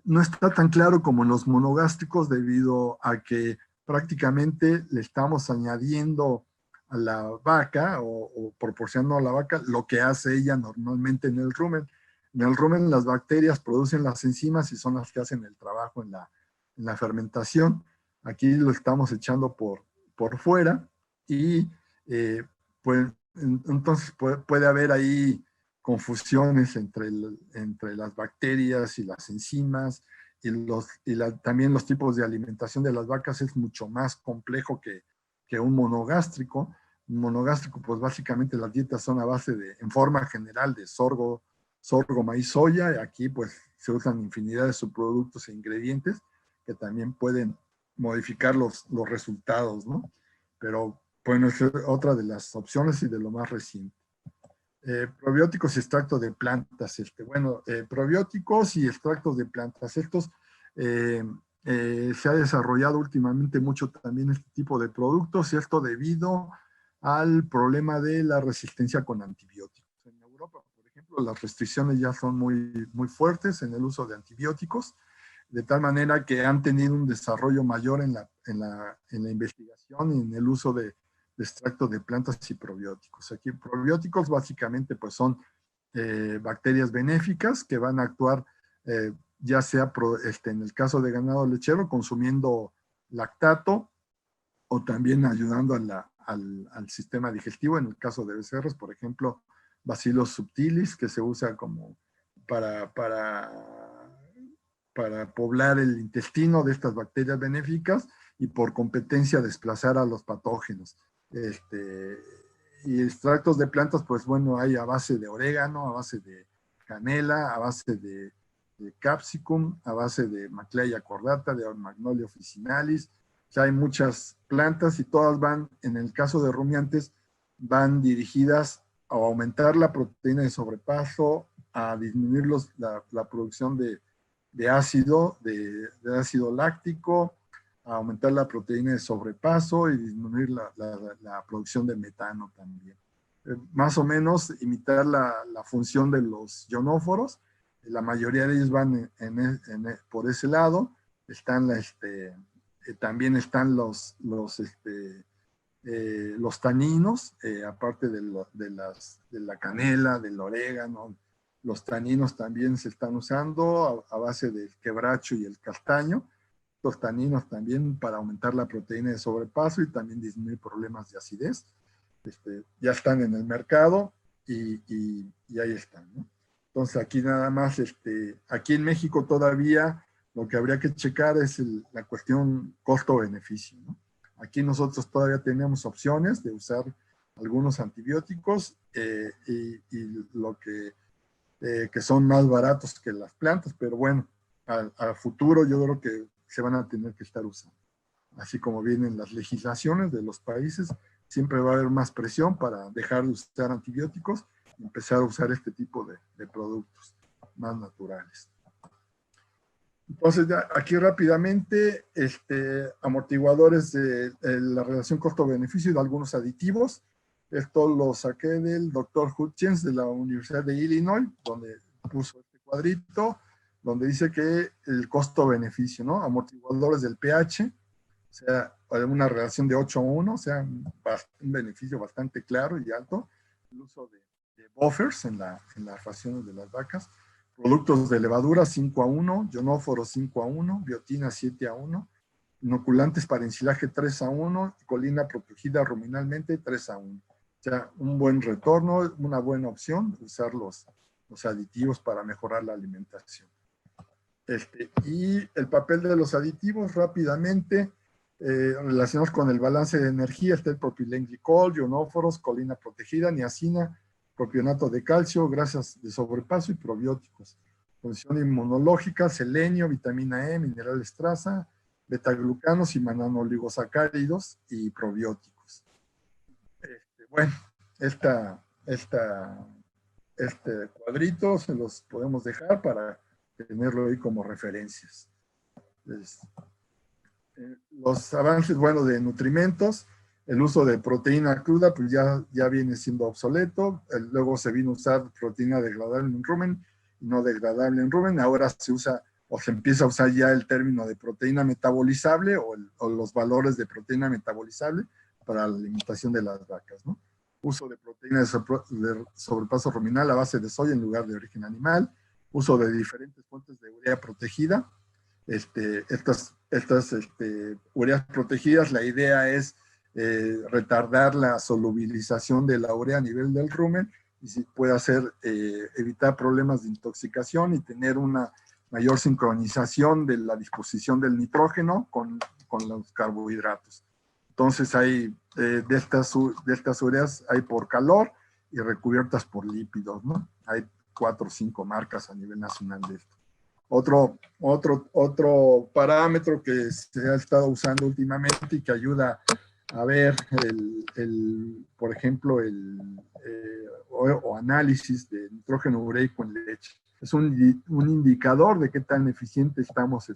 no está tan claro como en los monogástricos, debido a que prácticamente le estamos añadiendo a la vaca o proporcionando a la vaca lo que hace ella normalmente en el rumen. En el rumen las bacterias producen las enzimas y son las que hacen el trabajo en la fermentación. Aquí lo estamos echando por fuera y pues entonces puede haber ahí confusiones entre las bacterias y las enzimas, también los tipos de alimentación de las vacas es mucho más complejo que un monogástrico. Un monogástrico, pues básicamente las dietas son a base en forma general, de sorgo, maíz, soya, y aquí pues se usan infinidad de subproductos e ingredientes que también pueden modificar los resultados, ¿no? Pero bueno, es otra de las opciones y de lo más reciente. Probióticos y extractos de plantas. Probióticos y extractos de plantas. Estos se ha desarrollado últimamente mucho también este tipo de productos, y esto debido al problema de la resistencia con antibióticos. En Europa, por ejemplo, las restricciones ya son muy, muy fuertes en el uso de antibióticos, de tal manera que han tenido un desarrollo mayor en la investigación y en el uso de extractos de plantas y probióticos. Aquí probióticos básicamente pues son bacterias benéficas que van a actuar ya sea en el caso de ganado lechero consumiendo lactato, o también ayudando al sistema digestivo. En el caso de becerros, por ejemplo, Bacillus subtilis, que se usa como para poblar el intestino de estas bacterias benéficas y por competencia desplazar a los patógenos. Y extractos de plantas, pues bueno, hay a base de orégano, a base de canela, a base de capsicum, a base de Macleaya cordata, de Magnolia officinalis. O sea, hay muchas plantas y todas van, en el caso de rumiantes, van dirigidas a aumentar la proteína de sobrepaso, a disminuir la producción de ácido láctico, a aumentar la proteína de sobrepaso y disminuir la producción de metano también. Más o menos imitar la función de los ionóforos. La mayoría de ellos van por ese lado. También están los taninos, aparte de la canela, del orégano. Los taninos también se están usando a base del quebracho y el castaño. Los taninos también para aumentar la proteína de sobrepaso y también disminuir problemas de acidez. Ya están en el mercado y ahí están, ¿no? Entonces aquí nada más, aquí en México todavía lo que habría que checar es la cuestión costo-beneficio, ¿no? Aquí nosotros todavía tenemos opciones de usar algunos antibióticos y lo que son más baratos que las plantas, pero bueno, al futuro yo creo que se van a tener que estar usando. Así como vienen las legislaciones de los países, siempre va a haber más presión para dejar de usar antibióticos y empezar a usar este tipo de productos más naturales. Entonces, ya aquí rápidamente, amortiguadores de la relación costo-beneficio y de algunos aditivos. Esto lo saqué del doctor Hutchins de la Universidad de Illinois, donde puso este cuadrito, donde dice que el costo-beneficio, ¿no? Amortiguadores del pH, o sea, una relación de 8:1, o sea, un beneficio bastante claro y alto. El uso de buffers en las raciones de las vacas. Productos de levadura 5:1, ionóforo 5:1, biotina 7:1, inoculantes para ensilaje 3:1, y colina protegida ruminalmente 3:1. O sea, un buen retorno, una buena opción usar los aditivos para mejorar la alimentación. Y el papel de los aditivos rápidamente, relacionados con el balance de energía, está el propilenglicol, ionóforos, colina protegida, niacina, propionato de calcio, grasas de sobrepaso y probióticos. Función inmunológica, selenio, vitamina E, minerales traza, betaglucanos y manoligosacáridos y probióticos. Bueno, este cuadrito se los podemos dejar para tenerlo ahí como referencias. Los avances, bueno, de nutrimentos, el uso de proteína cruda, pues ya viene siendo obsoleto. Luego se vino a usar proteína degradable en rumen y no degradable en rumen. Ahora se usa o se empieza a usar ya el término de proteína metabolizable o los valores de proteína metabolizable para la alimentación de las vacas, ¿no? Uso de proteína de sobrepaso ruminal a base de soya en lugar de origen animal. Uso de diferentes fuentes de urea protegida. Estas ureas protegidas, la idea es retardar la solubilización de la urea a nivel del rumen y si puede hacer, evitar problemas de intoxicación y tener una mayor sincronización de la disposición del nitrógeno con los carbohidratos. Entonces hay de estas ureas hay por calor y recubiertas por lípidos, ¿no? Hay 4 o 5 marcas a nivel nacional de esto. Otro parámetro que se ha estado usando últimamente y que ayuda a ver, por ejemplo, o análisis de nitrógeno ureico en leche. Es un indicador de qué tan eficiente estamos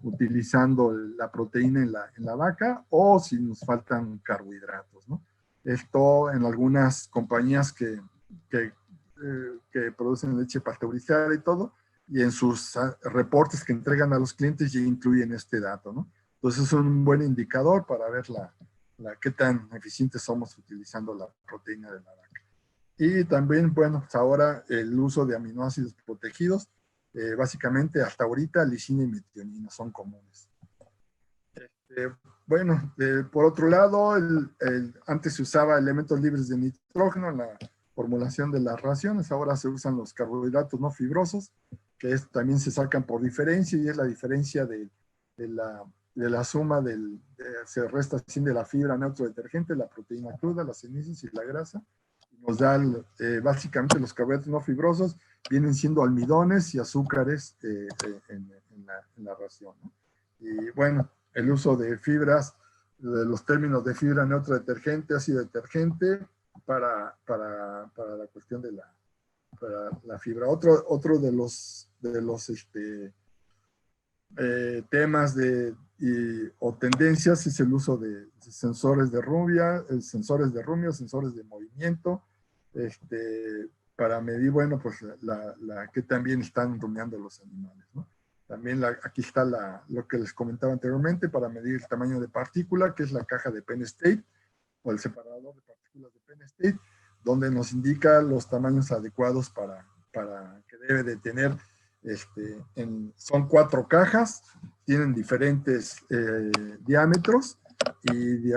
utilizando la proteína en la vaca o si nos faltan carbohidratos, ¿no? Esto en algunas compañías que producen leche pasteurizada y todo, y en sus reportes que entregan a los clientes ya incluyen este dato, ¿no? Entonces es un buen indicador para ver qué tan eficientes somos utilizando la proteína de la vaca. Y también, bueno, pues ahora el uso de aminoácidos protegidos, básicamente hasta ahorita lisina y metionina son comunes. Bueno, por otro lado, antes se usaba elementos libres de nitrógeno en la formulación de las raciones, ahora se usan los carbohidratos no fibrosos, que también se sacan por diferencia, y es la diferencia de la suma se resta sin de la fibra neutro-detergente, la proteína cruda, las cenizas y la grasa. Nos da básicamente los carbohidratos no fibrosos, vienen siendo almidones y azúcares en la ración, ¿no? Y bueno, el uso de fibras, de los términos de fibra neutro-detergente, ácido detergente, para la cuestión de la fibra. Otro de los temas o tendencias es el uso de sensores de rumia, sensores de movimiento, para medir, bueno, pues que también están rumiando los animales, ¿no? También aquí está lo que les comentaba anteriormente para medir el tamaño de partícula, que es la caja de Penn State o el separador de partículas de Penn State, donde nos indica los tamaños adecuados para que debe de tener. Son 4 cajas, tienen diferentes diámetros y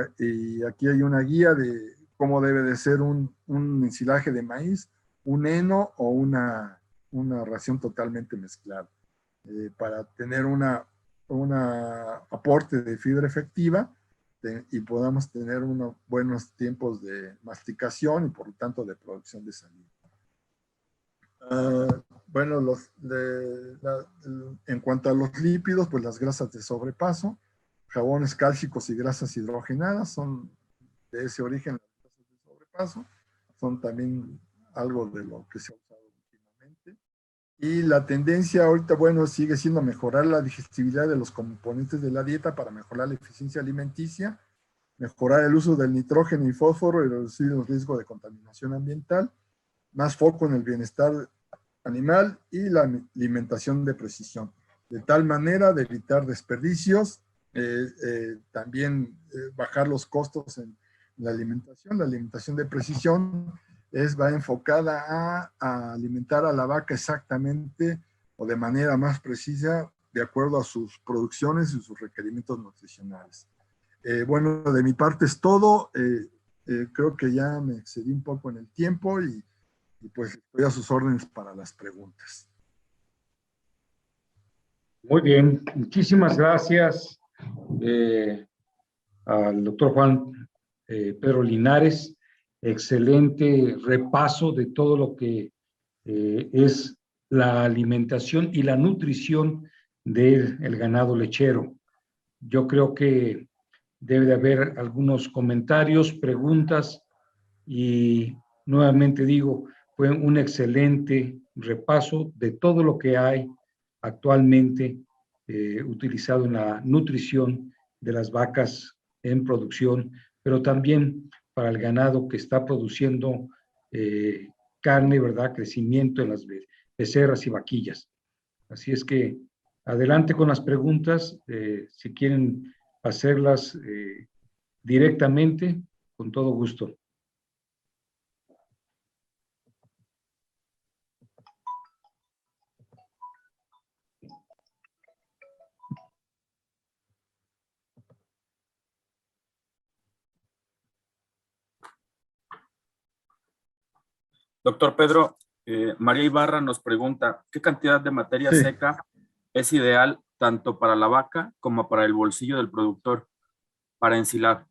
aquí hay una guía de cómo debe de ser un ensilaje de maíz, un heno o una ración totalmente mezclada, para tener un aporte de fibra efectiva y podamos tener unos buenos tiempos de masticación y por lo tanto de producción de saliva. Bueno, en cuanto a los lípidos, pues las grasas de sobrepaso, jabones cálcicos y grasas hidrogenadas son de ese origen. Las grasas de sobrepaso son también algo de lo que se ha usado últimamente. Y la tendencia ahorita, bueno, sigue siendo mejorar la digestibilidad de los componentes de la dieta para mejorar la eficiencia alimenticia, mejorar el uso del nitrógeno y fósforo y reducir el riesgo de contaminación ambiental, más foco en el bienestar animal y la alimentación de precisión, de tal manera de evitar desperdicios, también bajar los costos en la alimentación de precisión va enfocada a alimentar a la vaca exactamente o de manera más precisa de acuerdo a sus producciones y sus requerimientos nutricionales. Bueno, de mi parte es todo. Creo que ya me excedí un poco en el tiempo y pues estoy a sus órdenes para las preguntas. Muy bien, muchísimas gracias al doctor Juan Pedro Linares. Excelente repaso de todo lo que es la alimentación y la nutrición del ganado lechero. Yo creo que debe de haber algunos comentarios, preguntas, y nuevamente digo, fue un excelente repaso de todo lo que hay actualmente utilizado en la nutrición de las vacas en producción, pero también para el ganado que está produciendo carne, ¿verdad? Crecimiento en las becerras y vaquillas. Así es que adelante con las preguntas, si quieren hacerlas directamente, con todo gusto. Doctor Pedro, María Ibarra nos pregunta, ¿qué cantidad de materia seca es ideal tanto para la vaca como para el bolsillo del productor para ensilar?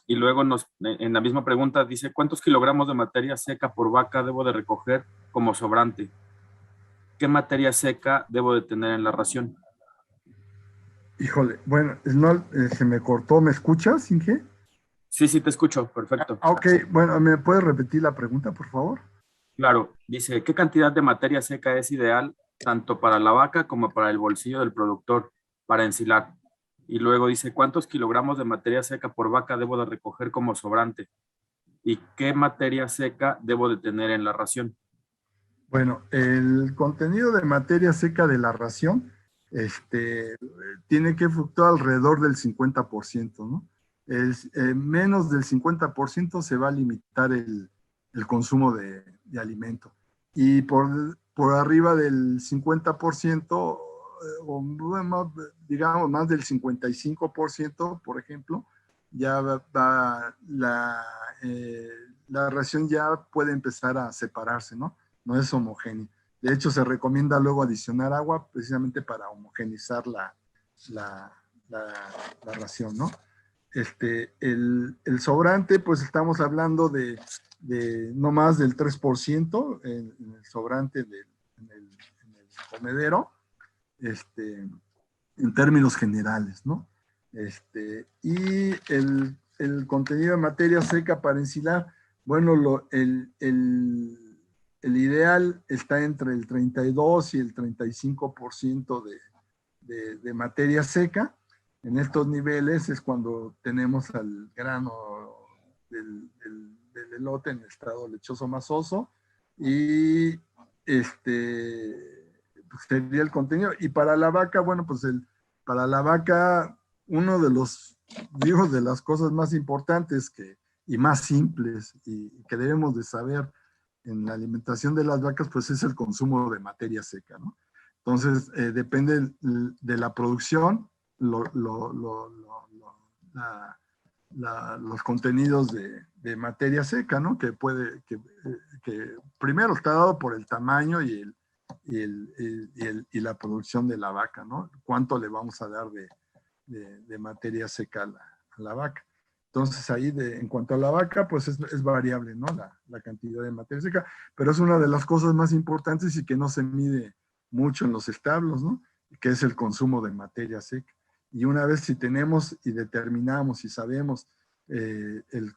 Y luego en la misma pregunta dice, ¿cuántos kilogramos de materia seca por vaca debo de recoger como sobrante? ¿Qué materia seca debo de tener en la ración? Híjole, bueno, no, se me cortó. ¿Me escuchas, Inge? Sí, sí, te escucho, perfecto. Ok, bueno, ¿me puedes repetir la pregunta, por favor? Claro, dice, ¿qué cantidad de materia seca es ideal tanto para la vaca como para el bolsillo del productor para ensilar? Y luego dice, ¿cuántos kilogramos de materia seca por vaca debo de recoger como sobrante? ¿Y qué materia seca debo de tener en la ración? Bueno, el contenido de materia seca de la ración tiene que fluctuar alrededor del 50%, ¿no? Menos del 50% se va a limitar el consumo de alimento. Y por arriba del 50%, digamos más del 55%, por ejemplo, ya la ración ya puede empezar a separarse, ¿no? No es homogéneo. De hecho, se recomienda luego adicionar agua precisamente para homogenizar la ración, ¿no? El sobrante, pues estamos hablando de no más del 3% en el sobrante en el comedero, en términos generales, ¿no? Y el contenido de materia seca para ensilar, bueno, el ideal está entre el 32 y el 35% de materia seca. En estos niveles es cuando tenemos al grano del elote en estado lechoso masoso y pues sería el contenido. Y para la vaca, bueno, pues para la vaca, uno de de las cosas más importantes y más simples y que debemos de saber en la alimentación de las vacas, pues es el consumo de materia seca, ¿no? Entonces, depende de la producción, los contenidos de materia seca, ¿no? Que primero está dado por el tamaño y la producción de la vaca, ¿no? ¿Cuánto le vamos a dar de materia seca a la vaca? Entonces ahí en cuanto a la vaca, pues es variable, ¿no? La cantidad de materia seca, pero es una de las cosas más importantes y que no se mide mucho en los establos, ¿no? Que es el consumo de materia seca. Y una vez si tenemos y determinamos y sabemos el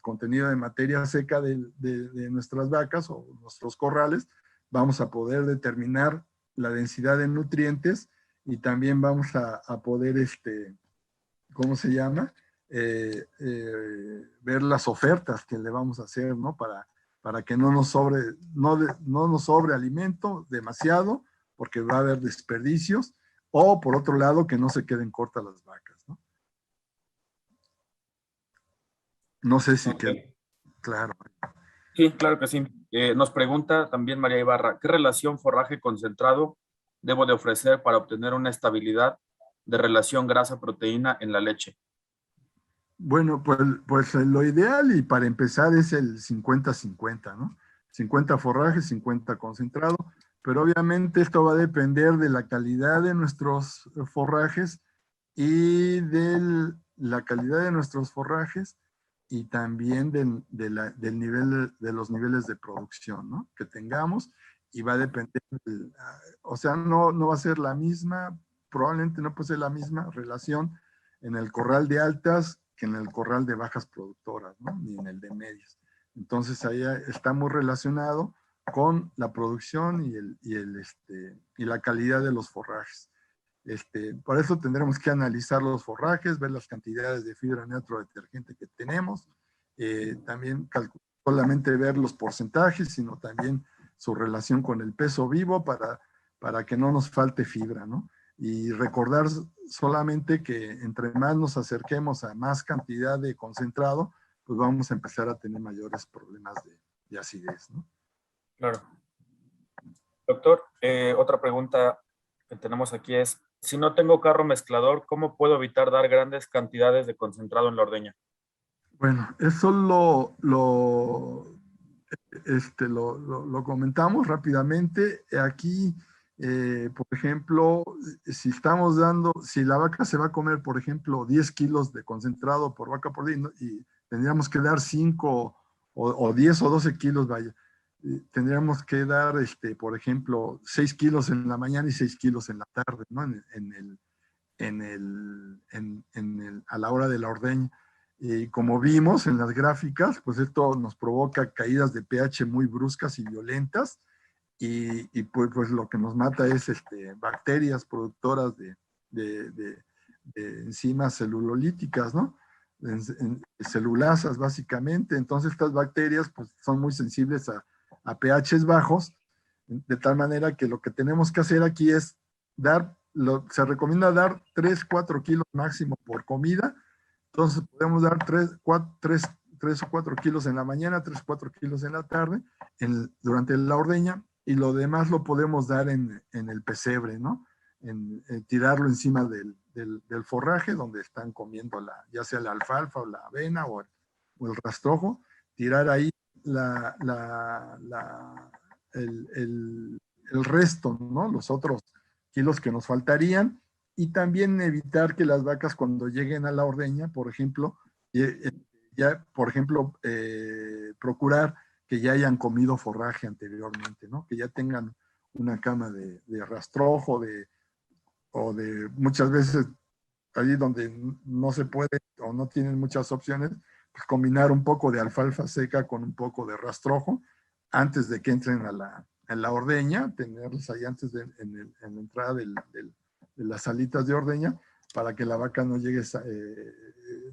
contenido de materia seca de nuestras vacas o nuestros corrales, vamos a poder determinar la densidad de nutrientes y también vamos a poder, ¿cómo se llama? Ver las ofertas que le vamos a hacer, ¿no? Para que no nos sobre alimento demasiado, porque va a haber desperdicios, o por otro lado, que no se queden cortas las vacas, ¿no? No sé si quedó claro. Sí, claro que sí. Nos pregunta también María Ibarra, ¿qué relación forraje concentrado debo de ofrecer para obtener una estabilidad de relación grasa-proteína en la leche? Bueno, pues lo ideal y para empezar es el 50-50, ¿no? 50 forraje, 50 concentrado, pero obviamente esto va a depender de la calidad de nuestros forrajes y de la calidad de nuestros forrajes y también del nivel de los niveles de producción, ¿no? Que tengamos, y va a depender, o sea, no va a ser la misma, probablemente no puede ser la misma relación en el corral de altas que en el corral de bajas productoras, ¿no? Ni en el de medias. Entonces ahí está muy relacionado con la producción y la calidad de los forrajes. Por eso tendremos que analizar los forrajes, ver las cantidades de fibra neutro detergente que tenemos, también solamente ver los porcentajes, sino también su relación con el peso vivo para que no nos falte fibra, ¿no? Y recordar solamente que entre más nos acerquemos a más cantidad de concentrado, pues vamos a empezar a tener mayores problemas de acidez, ¿no? Claro. Doctor, otra pregunta que tenemos aquí es, si no tengo carro mezclador, ¿cómo puedo evitar dar grandes cantidades de concentrado en la ordeña? Bueno, eso lo comentamos rápidamente. Aquí, por ejemplo, si la vaca se va a comer, por ejemplo, 10 kilos de concentrado por vaca por día, ¿no? Y tendríamos que dar 5 o 10 o 12 kilos, vaya. Tendríamos que dar, por ejemplo, 6 kilos en la mañana y 6 kilos en la tarde, ¿no? A la hora de la ordeña. Y como vimos en las gráficas, pues esto nos provoca caídas de pH muy bruscas y violentas, pues lo que nos mata es bacterias productoras de enzimas celulolíticas, ¿no? Celulasas básicamente. Entonces estas bacterias pues son muy sensibles a pHs bajos, de tal manera que lo que tenemos que hacer aquí es se recomienda dar 3-4 kilos máximo por comida. Entonces podemos dar 3 o 4 kilos en la mañana, 3-4 kilos en la tarde, durante la ordeña, y lo demás lo podemos dar en el pesebre, ¿no? Tirarlo encima del forraje donde están comiendo ya sea la alfalfa o la avena o el rastrojo, tirar ahí el resto, ¿no? Los otros kilos que nos faltarían, y también evitar que las vacas cuando lleguen a la ordeña, por ejemplo, procurar que ya hayan comido forraje anteriormente, ¿no? Que ya tengan una cama de rastrojo, o de muchas veces allí donde no se puede o no tienen muchas opciones, pues combinar un poco de alfalfa seca con un poco de rastrojo antes de que entren a la ordeña, tenerlos ahí antes en la entrada de las salitas de ordeña, para que la vaca no llegue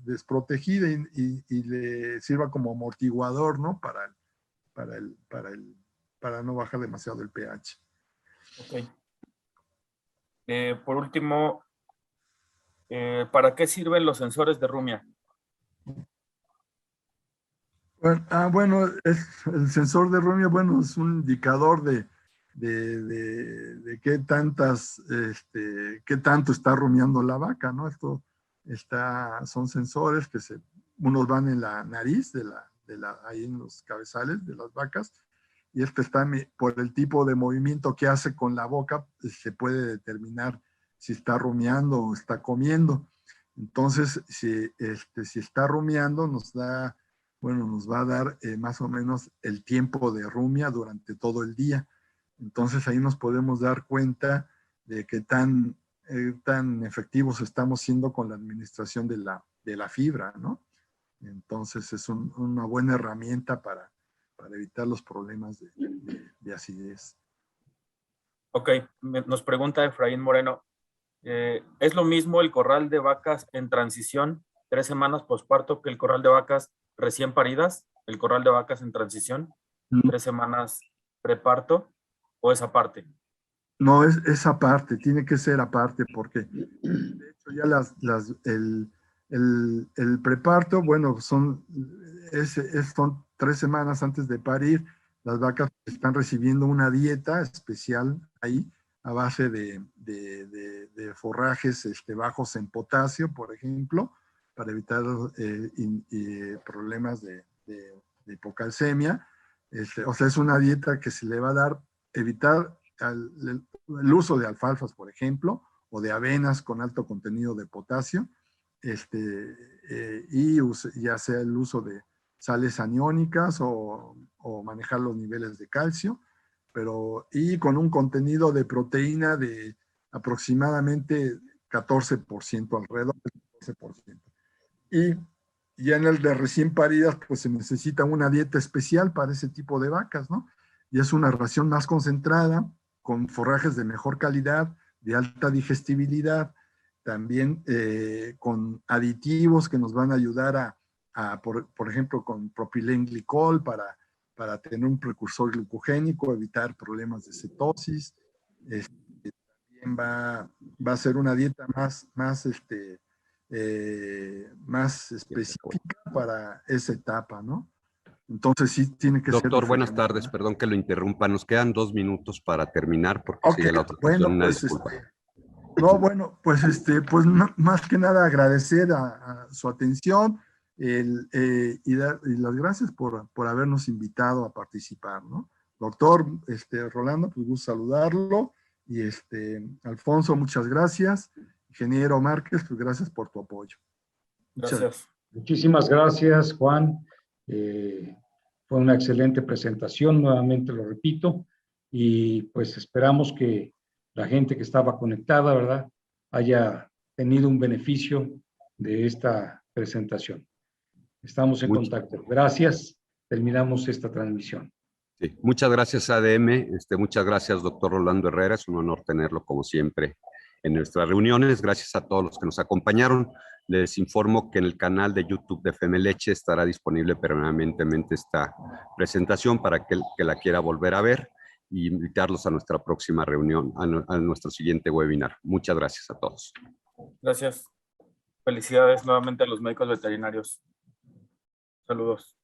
desprotegida y le sirva como amortiguador, ¿no? Para no bajar demasiado el pH. Ok. Por último, ¿para qué sirven los sensores de rumia? Bueno, el sensor de rumia, bueno, es un indicador de qué tanto está rumiando la vaca, ¿no? Son sensores que unos van en la nariz, ahí en los cabezales de las vacas, y está por el tipo de movimiento que hace con la boca, se puede determinar si está rumiando o está comiendo. Entonces, si está rumiando, nos va a dar más o menos el tiempo de rumia durante todo el día. Entonces ahí nos podemos dar cuenta de qué tan efectivos estamos siendo con la administración de la fibra, ¿no? Entonces es una buena herramienta para evitar los problemas de acidez. Ok, nos pregunta Efraín Moreno, ¿es lo mismo el corral de vacas en transición, 3 semanas posparto, que el corral de vacas recién paridas? ¿El corral de vacas en transición, 3 semanas preparto, o esa parte? No, es aparte, tiene que ser aparte, porque de hecho ya el preparto, bueno, son 3 semanas antes de parir. Las vacas están recibiendo una dieta especial ahí, a base de forrajes bajos en potasio, por ejemplo, para evitar problemas de hipocalcemia. O sea, es una dieta que se le va a dar, evitar el uso de alfalfas, por ejemplo, o de avenas con alto contenido de potasio, y ya sea el uso de sales aniónicas o manejar los niveles de calcio, y con un contenido de proteína de aproximadamente 14%, alrededor del 14%. Y ya en el de recién paridas, pues se necesita una dieta especial para ese tipo de vacas, ¿no? Y es una ración más concentrada, con forrajes de mejor calidad, de alta digestibilidad, también con aditivos que nos van a ayudar por ejemplo, con propilenglicol para tener un precursor glucogénico, evitar problemas de cetosis. También va a ser una dieta más específica para esa etapa, ¿no? Entonces sí tiene que ser. Doctor, buenas tardes, perdón que lo interrumpa. Nos quedan 2 minutos para terminar porque okay, sigue la otra bueno, cuestión. Una pues, disculpa. No, bueno, pues, más que nada agradecer a su atención y las gracias por habernos invitado a participar, ¿no? Doctor Rolando, pues gusto saludarlo. Y Alfonso, muchas gracias. Ingeniero Márquez, pues gracias por tu apoyo. Gracias. Muchísimas gracias, Juan. Fue una excelente presentación, nuevamente lo repito, y pues esperamos que la gente que estaba conectada, ¿verdad?, haya tenido un beneficio de esta presentación. Estamos en contacto. Gracias. Terminamos esta transmisión. Sí, muchas gracias, ADM. Muchas gracias, doctor Rolando Herrera. Es un honor tenerlo, como siempre, en nuestras reuniones. Gracias a todos los que nos acompañaron. Les informo que en el canal de YouTube de Femeleche estará disponible permanentemente esta presentación para aquel que la quiera volver a ver y invitarlos a nuestra próxima reunión, a nuestro siguiente webinar. Muchas gracias a todos. Gracias. Felicidades nuevamente a los médicos veterinarios. Saludos.